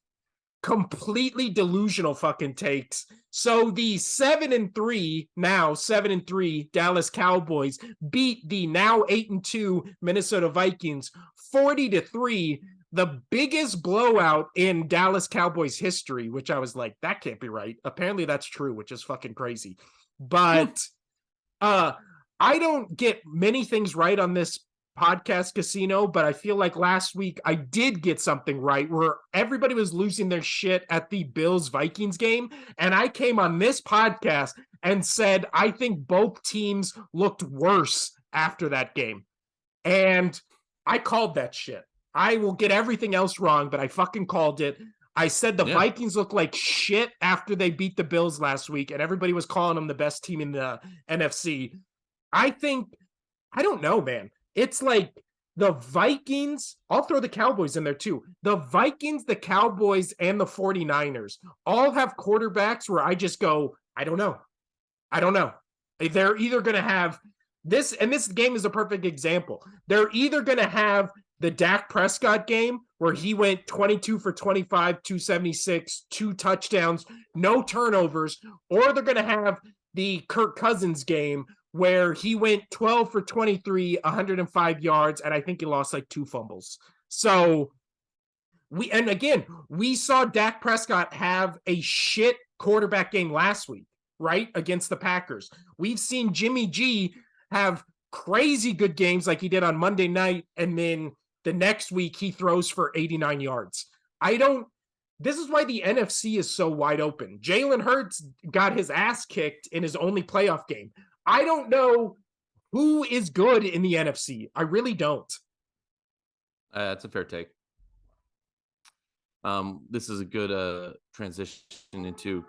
completely delusional fucking takes. So the 7-3 Dallas Cowboys beat the now 8-2 Minnesota Vikings 40-3, the biggest blowout in Dallas Cowboys history, which I was like, that can't be right. Apparently that's true, which is fucking crazy. But I don't get many things right on this podcast, Casino, but I feel like last week I did get something right where everybody was losing their shit at the Bills Vikings game, and I came on this podcast and said I think both teams looked worse after that game, and I called that shit. I will get everything else wrong, but I fucking called it. I said the Vikings look like shit after they beat the Bills last week, and everybody was calling them the best team in the NFC. I don't know, man. It's like the Vikings, I'll throw the Cowboys in there too. The Vikings, the Cowboys, and the 49ers all have quarterbacks where I just go, I don't know. They're either going to have this, and this game is a perfect example. They're either going to have the Dak Prescott game where he went 22 for 25, 276, 2 touchdowns, no turnovers, or they're going to have the Kirk Cousins game where he went 12 for 23, 105 yards, and I think he lost like 2 fumbles. So we saw Dak Prescott have a shit quarterback game last week, right? Against the Packers. We've seen Jimmy G have crazy good games like he did on Monday night, and then the next week he throws for 89 yards. This is why the NFC is so wide open. Jalen Hurts got his ass kicked in his only playoff game. I don't know who is good in the NFC. I really don't. That's a fair take. This is a good transition into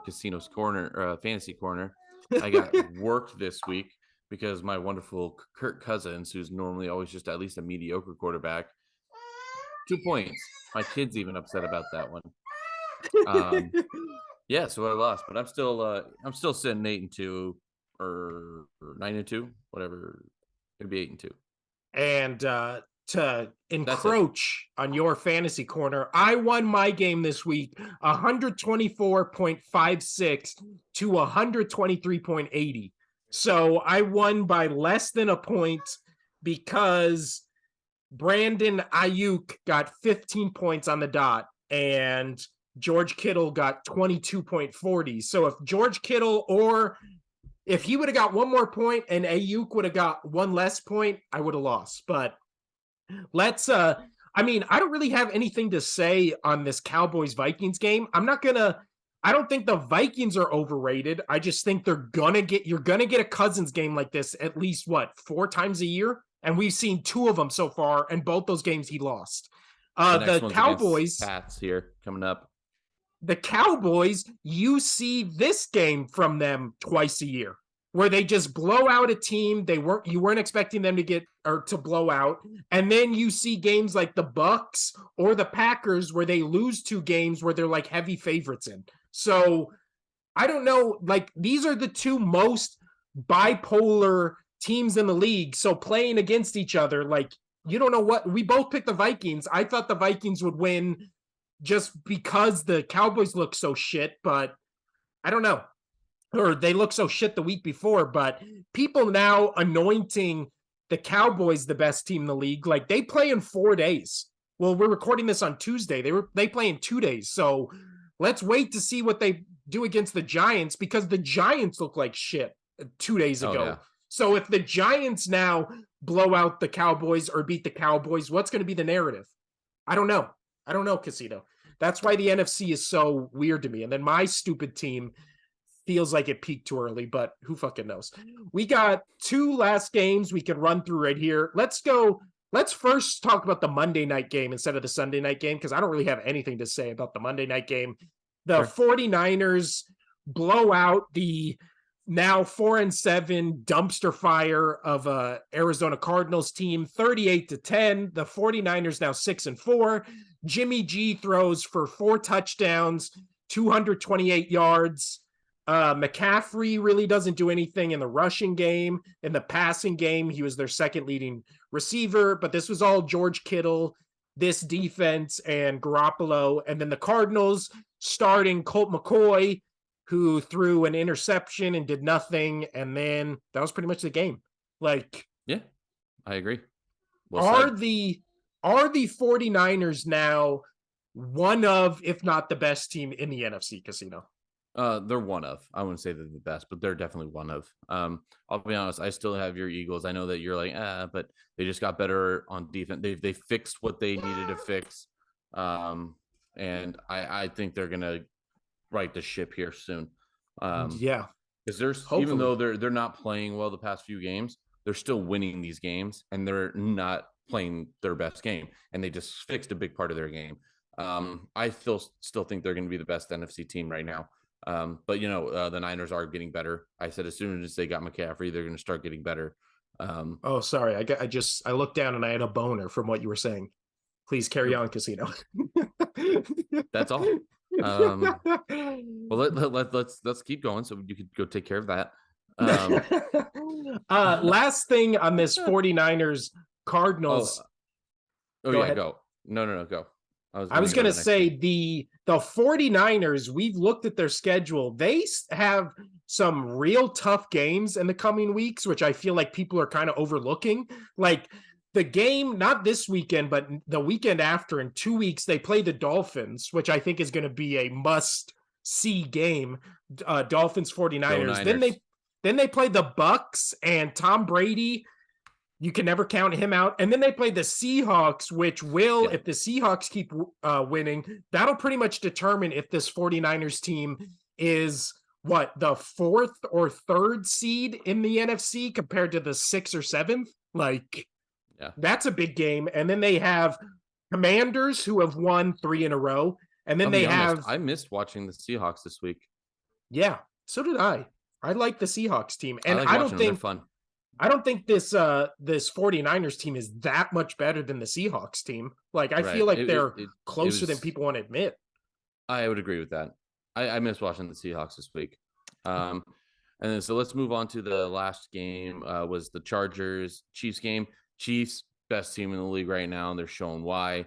Casino's corner, fantasy corner. I got worked this week because my wonderful Kirk Cousins, who's normally always just at least a mediocre quarterback, 2 points. My kid's even upset about that one. Yeah, so I lost, but I'm still sitting 8-2 or 9-2, whatever. It'd be 8-2. And to encroach on your fantasy corner, I won my game this week 124.56 to 123.80. So I won by less than a point because Brandon Ayuk got 15 points on the dot and George Kittle got 22.40. So if George Kittle or if he would have got one more point and Ayuk would have got one less point, I would have lost. But let's I don't really have anything to say on this Cowboys Vikings game. I don't think the Vikings are overrated. I just think you're gonna get a Cousins game like this at least 4 times a year, and we've seen 2 of them so far, and both those games he lost. The Cowboys Pats here coming up. The Cowboys, you see this game from them twice a year, where they just blow out a team you weren't expecting them to get or to blow out, and then you see games like the Bucks or the Packers where they lose 2 games where they're like heavy favorites in. So I don't know, like these are the 2 most bipolar teams in the league. So playing against each other, like you don't know what we both picked the Vikings. I thought the Vikings would win just because the Cowboys look so shit, but I don't know. Or they look so shit the week before, but people now anointing the Cowboys the best team in the league. Like they play in 4 days. Well, we're recording this on Tuesday. They play in 2 days. So let's wait to see what they do against the Giants because the Giants look like shit 2 days ago. Yeah. So if the Giants now blow out the Cowboys or beat the Cowboys, what's going to be the narrative? I don't know, Casino. That's why the NFC is so weird to me. And then my stupid team feels like it peaked too early, but who fucking knows? We got 2 last games we can run through right here. Let's first talk about the Monday night game instead of the Sunday night game, because I don't really have anything to say about the Monday night game. The 49ers blow out the now 4-7 dumpster fire of Arizona Cardinals team 38-10. The 49ers now 6-4. Jimmy G throws for 4 touchdowns, 228 yards. McCaffrey really doesn't do anything in the rushing game. In the passing game, he was their second leading receiver, but this was all George Kittle, this defense, and Garoppolo. And then the Cardinals starting Colt McCoy, who threw an interception and did nothing. And then that was pretty much the game. Like, Yeah, I agree. Well are said. the 49ers now one of, if not the best team in the NFC, Casino? They're one of. I wouldn't say they're the best, but they're definitely one of. I'll be honest. I still have your Eagles. I know that you're like, but they just got better on defense. They fixed what they needed to fix, and I think they're gonna right the ship here soon. Yeah, Because there's even hopefully. though they're not playing well the past few games, they're still winning these games, and they're not playing their best game, and they just fixed a big part of their game. I still think they're going to be the best NFC team right now. But the Niners are getting better. I said as soon as they got McCaffrey, they're going to start getting better. Oh, sorry. I looked down and I had a boner from what you were saying. Please carry on, Casino. That's all. Well, let's keep going so you could go take care of that. Last thing on this 49ers Cardinals. Go ahead. Go. No, go. I was going to say the 49ers, we've looked at their schedule. They have some real tough games in the coming weeks, which I feel like people are kind of overlooking. Like the game, not this weekend, but the weekend after, in 2 weeks, they play the Dolphins, which I think is going to be a must-see game. Dolphins 49ers. Then they play the Bucks and Tom Brady. You can never count him out. And then they play the Seahawks, which will, if the Seahawks keep winning, that'll pretty much determine if this 49ers team is the fourth or third seed in the NFC compared to the sixth or seventh. That's a big game. And then they have Commanders, who have won 3 in a row. And then I missed watching the Seahawks this week. Yeah, so did I. I like the Seahawks team. And I don't think they're fun. I don't think this 49ers team is that much better than the Seahawks team. I feel like they're closer than people want to admit. I would agree with that. I missed watching the Seahawks this week. And then so let's move on to the last game. Was the Chargers Chiefs game. Chiefs, best team in the league right now, and they're showing why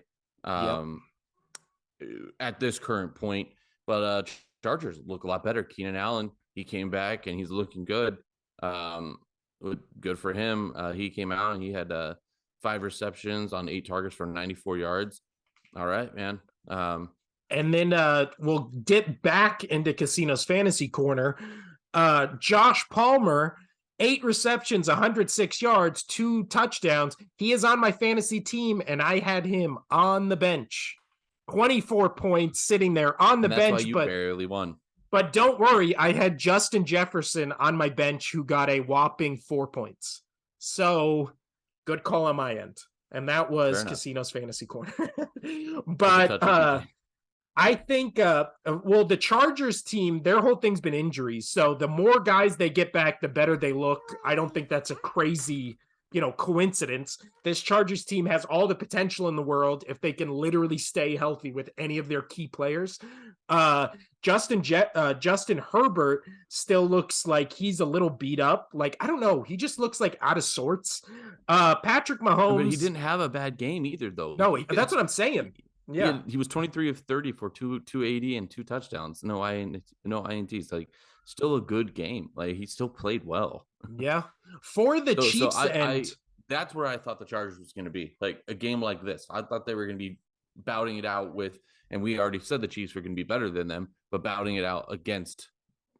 at this current point. But Chargers look a lot better. Keenan Allen, he came back and he's looking good. Good for him. He came out and he had 5 receptions on 8 targets for 94 yards. All right, man. And then we'll dip back into Casino's fantasy corner. Josh Palmer, 8 receptions, 106 yards, 2 touchdowns. He is on my fantasy team, and I had him on the bench. 24 points sitting there on the bench. That's why you barely won. But don't worry, I had Justin Jefferson on my bench who got a whopping 4 points. So good call on my end. And that was Casino's fantasy corner. But I think, the Chargers team, their whole thing's been injuries. So the more guys they get back, the better they look. I don't think that's a crazy, coincidence. This Chargers team has all the potential in the world if they can literally stay healthy with any of their key players. Justin Herbert still looks like he's a little beat up. I don't know. He just looks like out of sorts. Patrick Mahomes. But he didn't have a bad game either, though. No, that's what I'm saying. Yeah, he was 23 of 30 for 280 and 2 touchdowns. No INTs. Still a good game. He still played well. Yeah, for the Chiefs. That's where I thought the Chargers was going to be. A game like this, I thought they were going to be bouting it out with, and we already said the Chiefs were going to be better than them, but bouting it out against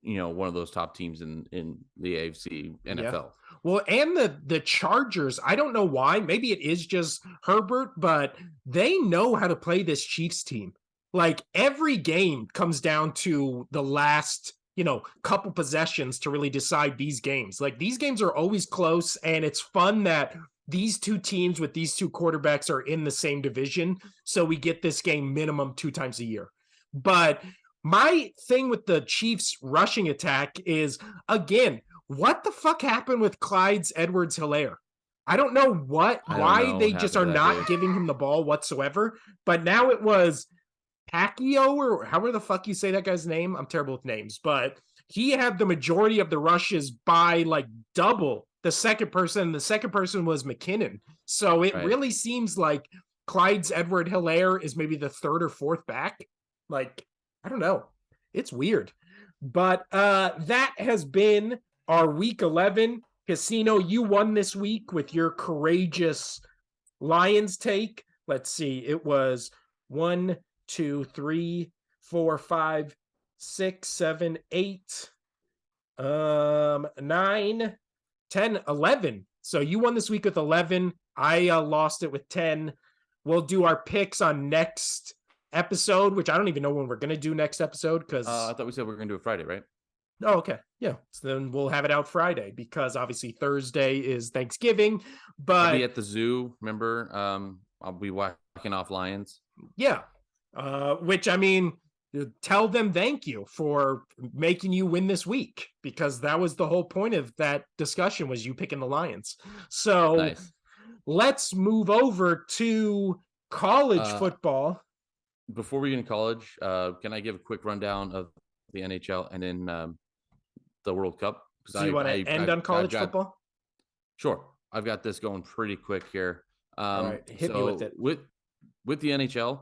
one of those top teams in the AFC NFL. Yeah. Well, and the Chargers, I don't know why. Maybe it is just Herbert, but they know how to play this Chiefs team. Every game comes down to the last, couple possessions to really decide these games. These games are always close, and it's fun that these two teams with these two quarterbacks are in the same division. So we get this game minimum 2 times a year. But my thing with the Chiefs rushing attack is, again, what the fuck happened with Clyde Edwards-Helaire? I don't know why they just are not giving him the ball whatsoever. But now it was Pacquiao, or however the fuck you say that guy's name. I'm terrible with names, but he had the majority of the rushes by like double the second person. The second person was McKinnon. So it Right. really seems like Clyde's Edward Hilaire is maybe the third or fourth back. Like, I don't know. It's weird. But that has been our week 11. Casino, you won this week with your courageous Lions take. Let's see. It was 1, 2, 3, 4, 5, 6, 7, 8, 9, 10, 11. So you won this week with 11. I lost it with 10. We'll do our picks on next episode, which I don't even know when we're going to do next episode because. I thought we said we were going to do it Friday, right? Oh, okay. Yeah. So then we'll have it out Friday because obviously Thursday is Thanksgiving. I'll be But at the zoo. Remember, I'll be whacking off lions. yeah, which I mean, tell them thank you for making you win this week because that was the whole point of that discussion was you picking the Lions. So Nice. let's move over to college football. Before we get in college, can I give a quick rundown of the NHL and then the World Cup? So you want to end on college football? Sure. I've got this going pretty quick here. All right, hit me with it. With the NHL,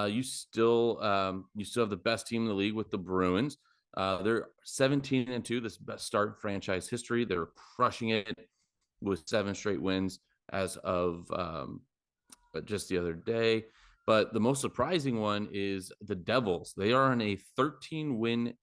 you still have the best team in the league with the Bruins. They're 17-2, this best start in franchise history. They're crushing it with 7 straight wins as of just the other day. But the most surprising one is the Devils. They are on a 13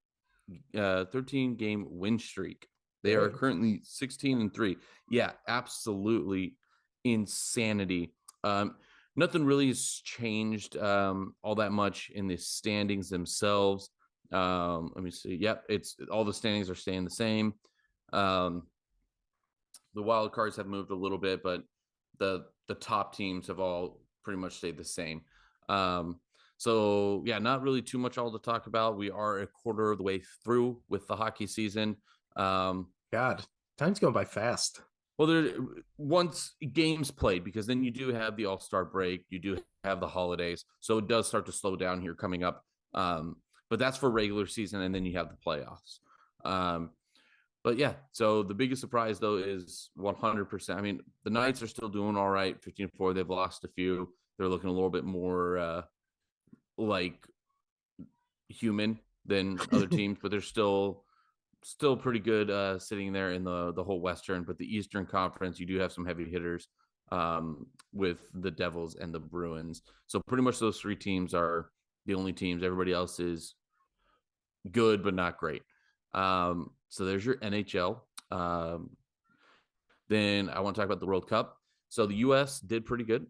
game win streak. They are currently 16-3. Yeah, absolutely insanity. Nothing really has changed all that much in the standings themselves. Let me see. Yep, it's all the standings are staying the same. The wild cards have moved a little bit, but the top teams have all pretty much stayed the same. So yeah, not really too much all to talk about. We are a quarter of the way through with the hockey season. God, time's going by fast. Well, there once games played, because then you do have the All-Star break, you do have the holidays, so it does start to slow down here coming up. But that's for regular season, and then you have the playoffs. But yeah, so the biggest surprise though is 100%. I mean, the Knights are still doing all right, 15-4. They've lost a few. They're looking a little bit more like human than other teams, but they're still pretty good sitting there in the whole Western. But the Eastern Conference, you do have some heavy hitters with the Devils and the Bruins. So pretty much those 3 teams are the only teams. Everybody else is good, but not great. So there's your NHL. Then I want to talk about the World Cup. So the U.S. did pretty good.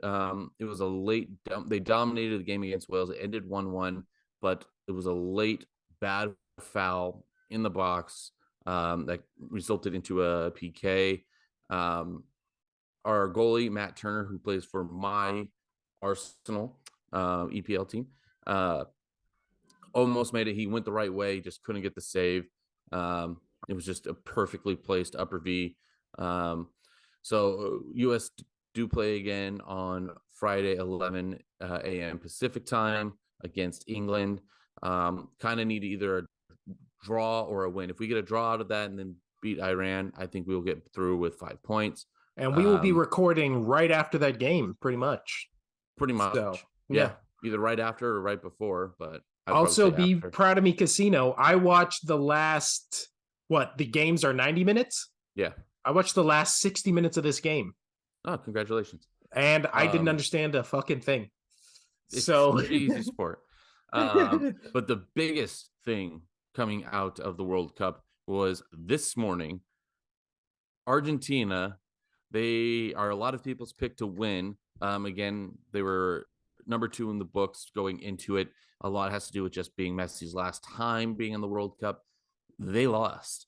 It was a late they dominated the game against Wales. It ended 1-1, but it was a late bad foul in the box that resulted into a PK. Our goalie, Matt Turner, who plays for my Arsenal EPL team, almost made it. He went the right way, just couldn't get the save. It was just a perfectly placed upper V. So U.S. do play again on Friday, 11 a.m. Pacific time against England. Kind of need either a draw or a win. If we get a draw out of that and then beat Iran, I think we will get through with 5 points. And we will be recording right after that game, pretty much. Pretty much. So, yeah. Either right after or right before, but I'd also be after. Proud of me, Casino. I watched the last, the games are 90 minutes? Yeah. I watched the last 60 minutes of this game. Oh, congratulations. And I didn't understand a fucking thing. It's so an easy sport. But the biggest thing coming out of the World Cup was this morning, Argentina. They are a lot of people's pick to win. Again, they were number 2 in the books going into it. A lot has to do with just being Messi's last time being in the World Cup. They lost.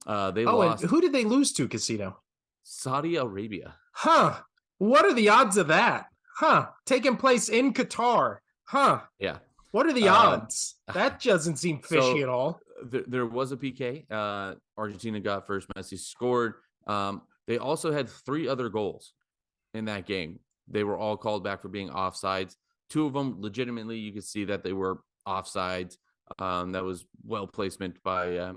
Lost. And who did they lose to, Casino? Saudi Arabia. Huh. What are the odds of that? Huh. Taking place in Qatar. Huh. Yeah. What are the odds? That doesn't seem fishy at all. There was a PK. Argentina got first. Messi scored. They also had 3 other goals in that game. They were all called back for being offsides. 2 of them, legitimately, you could see that they were offsides. That was well placement by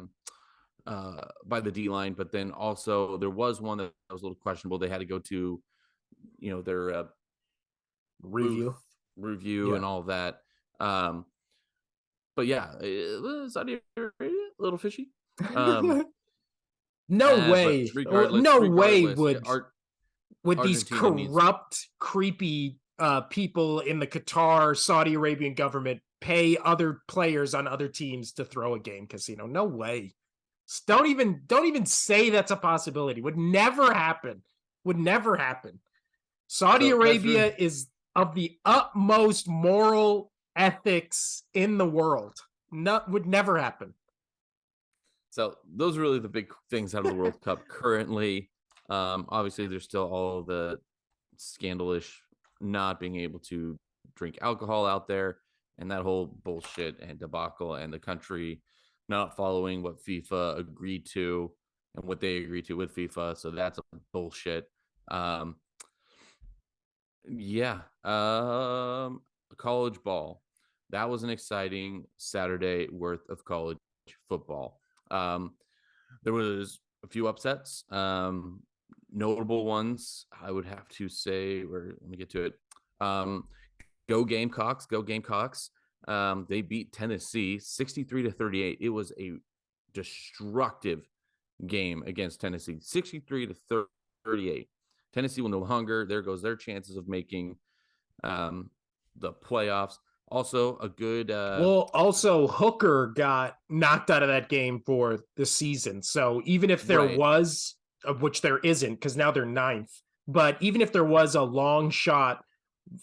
by the D line, but then also there was one that was a little questionable. They had to go to, their booth Review. review Yeah. and all of that. Um, but yeah, it was Saudi Arabia, a little fishy. Um, No but way. regardless, No way regardless, would these Argentina needs. corrupt, creepy people in the Qatar, Saudi Arabian government pay other players on other teams to throw a game casino. No way. Don't even say that's a possibility. Would never happen. Would never happen. Saudi So that's really Arabia is of the utmost moral ethics in the world. Would never happen. So those are really the big things out of the World Cup currently. Obviously, there's still all the scandalish not being able to drink alcohol out there and that whole bullshit and debacle and the country not following what FIFA agreed to and what they agreed to with FIFA. So that's a bullshit. Um, yeah. College ball. That was an exciting Saturday worth of college football. There was a few upsets. Notable ones, I would have to say, let me get to it. Go Gamecocks, go Gamecocks. They beat Tennessee 63-38. It was a destructive game against Tennessee, 63-38. Tennessee will no longer, there goes their chances of making the playoffs. Also, a good. Well, also Hooker got knocked out of that game for the season. So even if there Right. was, of which there isn't, because now they're ninth, but even if there was a long shot,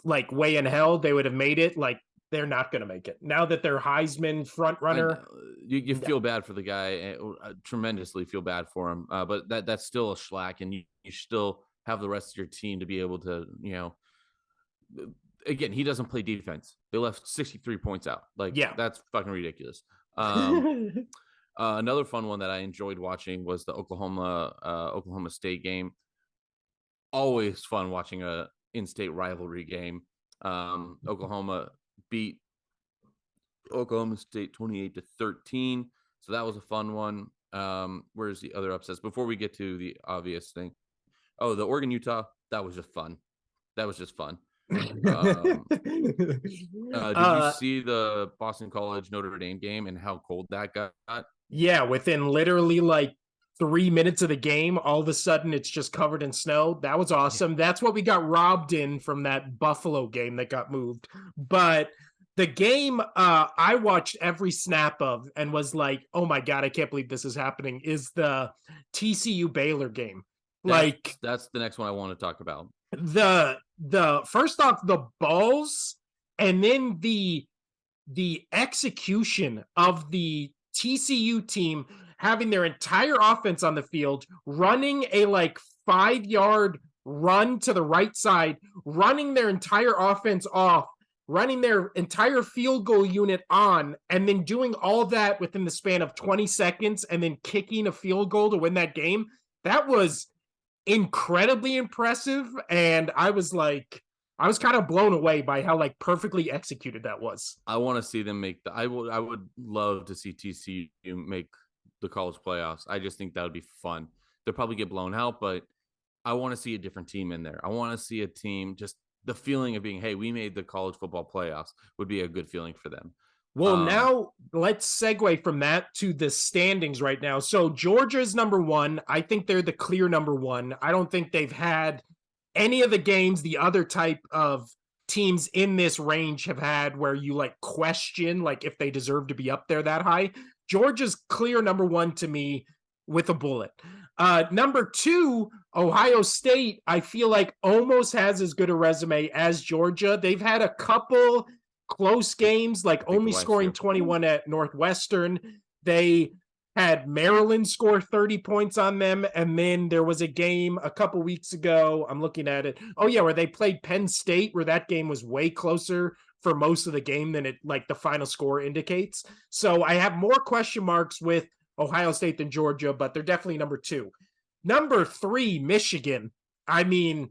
like way in hell, they would have made it. Like they're not going to make it now that they're Heisman front I runner. know. You No. feel bad for the guy, tremendously feel bad for him. But that's still a schlack, and you still have the rest of your team to be able to, again, he doesn't play defense. They left 63 points out. Like, Yeah. that's fucking ridiculous. Another fun one that I enjoyed watching was the Oklahoma State game. Always fun watching a in-state rivalry game. Oklahoma beat Oklahoma State 28-13. So that was a fun one. Where's the other upsets? Before we get to the obvious thing. Oh, the Oregon Utah, that was just fun. That was just fun. Did you see the Boston College Notre Dame game and how cold that got? Yeah, within literally like 3 minutes of the game, all of a sudden it's just covered in snow. That was awesome. That's what we got robbed in from that Buffalo game that got moved. But the game I watched every snap of and was like, oh my God, I can't believe this is happening, is the TCU Baylor game. Like That's the next one I want to talk about. The first off, the balls, and then the execution of the TCU team having their entire offense on the field, running a like 5-yard run to the right side, running their entire offense off, running their entire field goal unit on, and then doing all that within the span of 20 seconds and then kicking a field goal to win that game. That was incredibly impressive. And I was kind of blown away by how like perfectly executed that was. I want to see them make I would love to see TCU make the college playoffs. I just think that would be fun. They'll probably get blown out, but I want to see a different team in there. I want to see a team, just the feeling of being, hey, we made the college football playoffs would be a good feeling for them. Well, now let's segue from that to the standings right now. So Georgia's number one. I think they're the clear number one. I don't think they've had any of the games the other type of teams in this range have had where you like question like if they deserve to be up there that high. Georgia's clear number one to me with a bullet. Number two, Ohio State, I feel like almost has as good a resume as Georgia. They've had a couple close games, like only scoring 21 at Northwestern. They had Maryland score 30 points on them. And then there was a game a couple weeks ago. I'm looking at it. Oh, yeah, where they played Penn State, where that game was way closer for most of the game than it like the final score indicates. So I have more question marks with Ohio State than Georgia, but they're definitely number two. Number three, Michigan. I mean,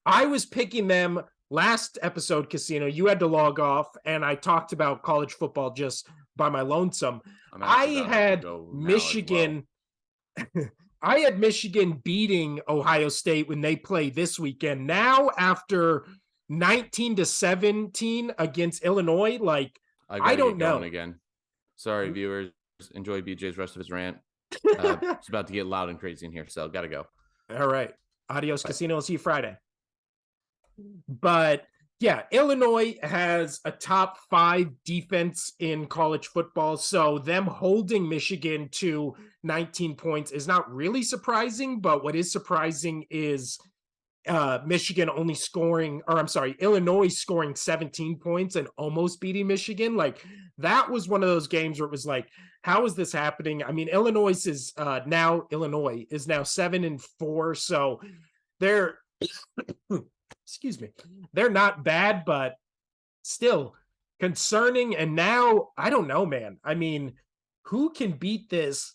I was picking them last episode, Casino. You had to log off, and I talked about college football just by my lonesome. I'm I actually about to had go now as well. Michigan. I had Michigan beating Ohio State when they play this weekend. Now, after 19-17 against Illinois, like, I got I to get don't going know. again. Sorry, viewers. Enjoy BJ's rest of his rant. All It's about to get loud and crazy in here, so got to go. right. Adios, Bye. Casino. I'll see you Friday. But yeah, Illinois has a top 5 defense in college football. So them holding Michigan to 19 points is not really surprising. But what is surprising is Michigan only scoring, or I'm sorry, Illinois scoring 17 points and almost beating Michigan. Like, that was one of those games where it was like, how is this happening? I mean, Illinois is now 7-4. So they're excuse me, they're not bad, but still concerning. And now I don't know, man. I mean, who can beat this?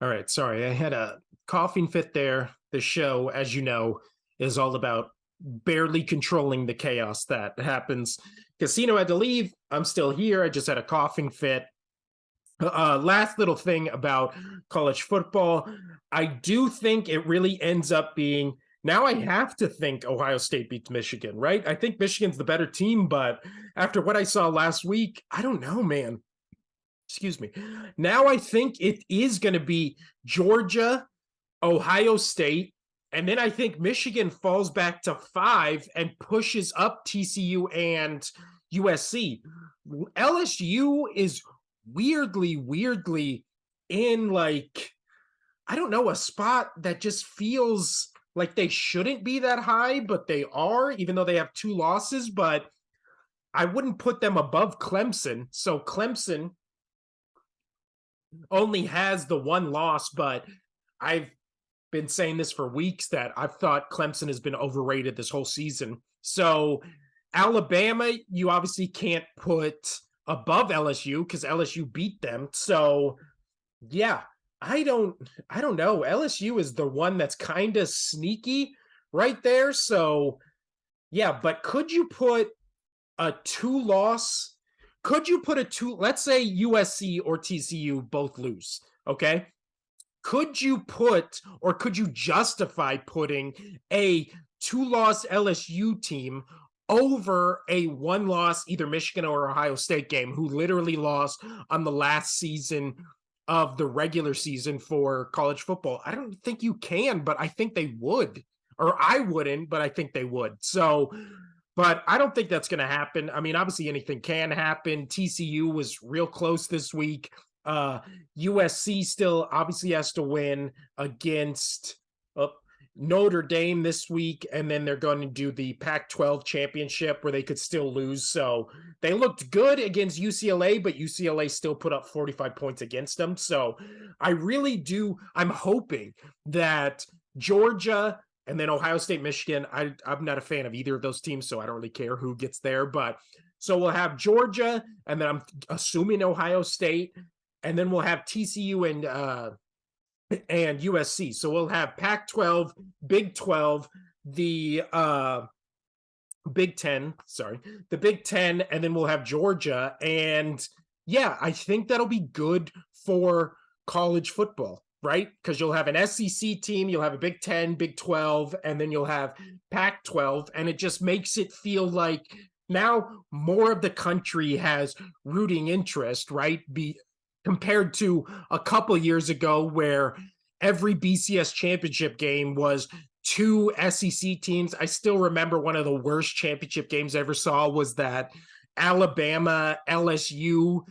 All right, sorry, I had a coughing fit there. The show, as you know, is all about barely controlling the chaos that happens. Casino had to leave. I'm still here. I just had a coughing fit. Last little thing about college football. I do think it really ends up being, now I have to think Ohio State beats Michigan, right? I think Michigan's the better team, but after what I saw last week, I don't know, man. Excuse me. Now I think it is going to be Georgia, Ohio State, and then I think Michigan falls back to 5 and pushes up TCU and USC. LSU is weirdly in, like, I don't know, a spot that just feels like they shouldn't be that high, but they are, even though they have 2 losses. But I wouldn't put them above Clemson. So Clemson only has the 1 loss, but I've been saying this for weeks that I've thought Clemson has been overrated this whole season. So Alabama, you obviously can't put above LSU because LSU beat them. So yeah, I don't know. LSU is the one that's kind of sneaky right there. So yeah, but could you put a 2 loss? Could you put a 2, let's say USC or TCU both lose, okay? Could you put, or could you justify putting a 2-loss LSU team over a 1-loss either Michigan or Ohio State game, who literally lost on the last season of the regular season for college football? I don't think you can, but I think they would. Or I wouldn't, but I think they would. So, but I don't think that's going to happen. I mean, obviously anything can happen. TCU was real close this week. USC still obviously has to win against Notre Dame this week, and then they're going to do the Pac-12 championship where they could still lose. So they looked good against UCLA, but UCLA still put up 45 points against them. So I really do, I'm hoping that Georgia and then Ohio State, Michigan, I'm not a fan of either of those teams, so I don't really care who gets there. But so we'll have Georgia, and then I'm assuming Ohio State, and then we'll have TCU and USC. So we'll have Pac-12, Big 12, the Big 10, the Big 10, and then we'll have Georgia. And yeah, I think that'll be good for college football, right? Because you'll have an SEC team, you'll have a Big 10, Big 12, and then you'll have Pac-12, and it just makes it feel like now more of the country has rooting interest, right? Compared to a couple years ago where every BCS championship game was 2 SEC teams. I still remember one of the worst championship games I ever saw was that Alabama LSU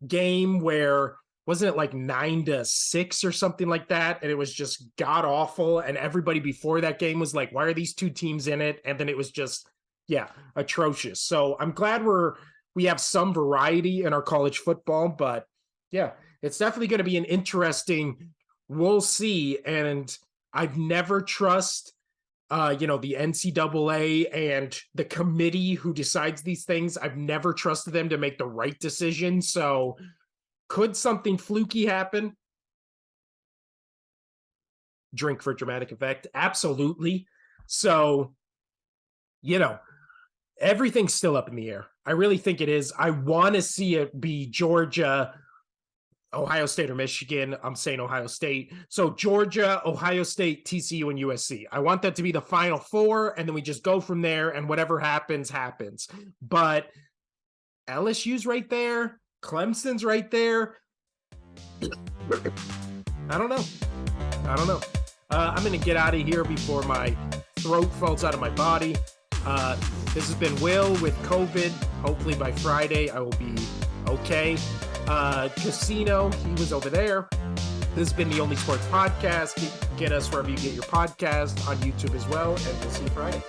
game where, wasn't it like 9-6 or something like that? And it was just god awful. And everybody before that game was like, why are these 2 teams in it? And then it was just, yeah, atrocious. So I'm glad we have some variety in our college football, but yeah, it's definitely going to be an interesting, we'll see. And I've never trust the NCAA and the committee who decides these things. I've never trusted them to make the right decision. So could something fluky happen? Drink for dramatic effect. Absolutely. So, Everything's still up in the air. I really think it is. I want to see it be Georgia, Ohio State, or Michigan. I'm saying Ohio State. So Georgia, Ohio State, TCU, and USC. I want that to be the final four, and then we just go from there, and whatever happens, happens. But LSU's right there. Clemson's right there. I don't know. I'm going to get out of here before my throat falls out of my body. This has been Will with COVID. Hopefully by Friday I will be okay. Casino, he was over there. This has been the Only Sports Podcast. Get us wherever you get your podcast, on YouTube as well, and we'll see you Friday.